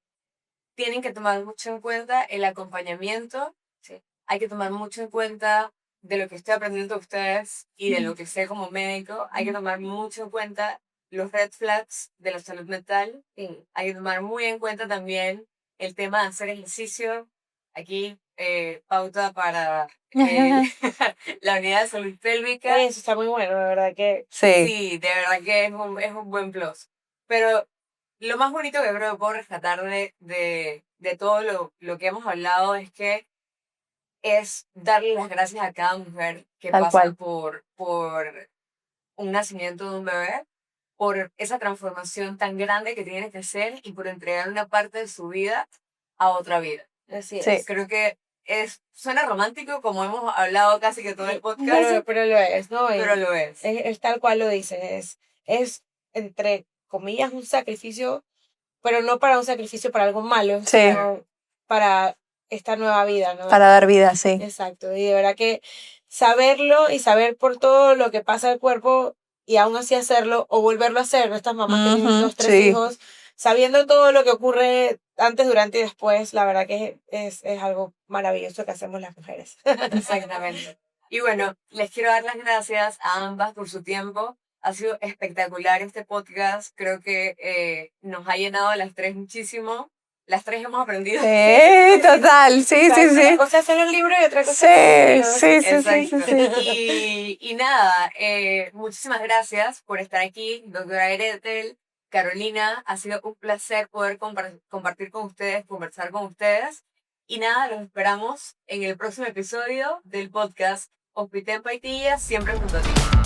tienen que tomar mucho en cuenta el acompañamiento. Sí. Hay que tomar mucho en cuenta de lo que estoy aprendiendo de ustedes y de lo que sé como médico. Hay que tomar mucho en cuenta los red flags de la salud mental. Hay que tomar muy en cuenta también el tema de hacer ejercicio. Aquí, pauta para la unidad de salud pélvica. Eso está muy bueno, de verdad que Sí. Sí, de verdad que es un buen plus. Pero lo más bonito que creo que puedo rescatar de todo lo que hemos hablado es que es darle las gracias a cada mujer que Tal pasa cual. por un nacimiento de un bebé, por esa transformación tan grande que tiene que hacer y por entregar una parte de su vida a otra vida. así Sí. es. Creo que suena romántico, como hemos hablado casi que todo el podcast, Pero lo es, ¿no? Y pero lo es. es tal cual lo dices. Es, entre comillas, un sacrificio, pero no para un sacrificio para algo malo, Sí. sino para esta nueva vida, ¿no? Para dar vida, sí. Exacto, y de verdad que saberlo y saber por todo lo que pasa al cuerpo y aún así hacerlo o volverlo a hacer, ¿no? Estas mamás que tienen Ujú, 2, 3 sí. hijos, sabiendo todo lo que ocurre antes, durante y después, la verdad que es algo maravilloso que hacemos las mujeres. Exactamente. Y bueno, les quiero dar las gracias a ambas por su tiempo. Ha sido espectacular este podcast. Creo que nos ha llenado a las tres muchísimo. Las tres hemos aprendido. Sí, total, sí, sí, sí. Una cosa es hacer un libro y otra cosa Sí, es sí, sí, sí, sí, Exacto. sí. Y nada, muchísimas gracias por estar aquí, doctora Eretel, Carolina. Ha sido un placer poder compartir con ustedes, conversar con ustedes. Y nada, los esperamos en el próximo episodio del podcast Hospital en Paitilla, siempre junto a ti.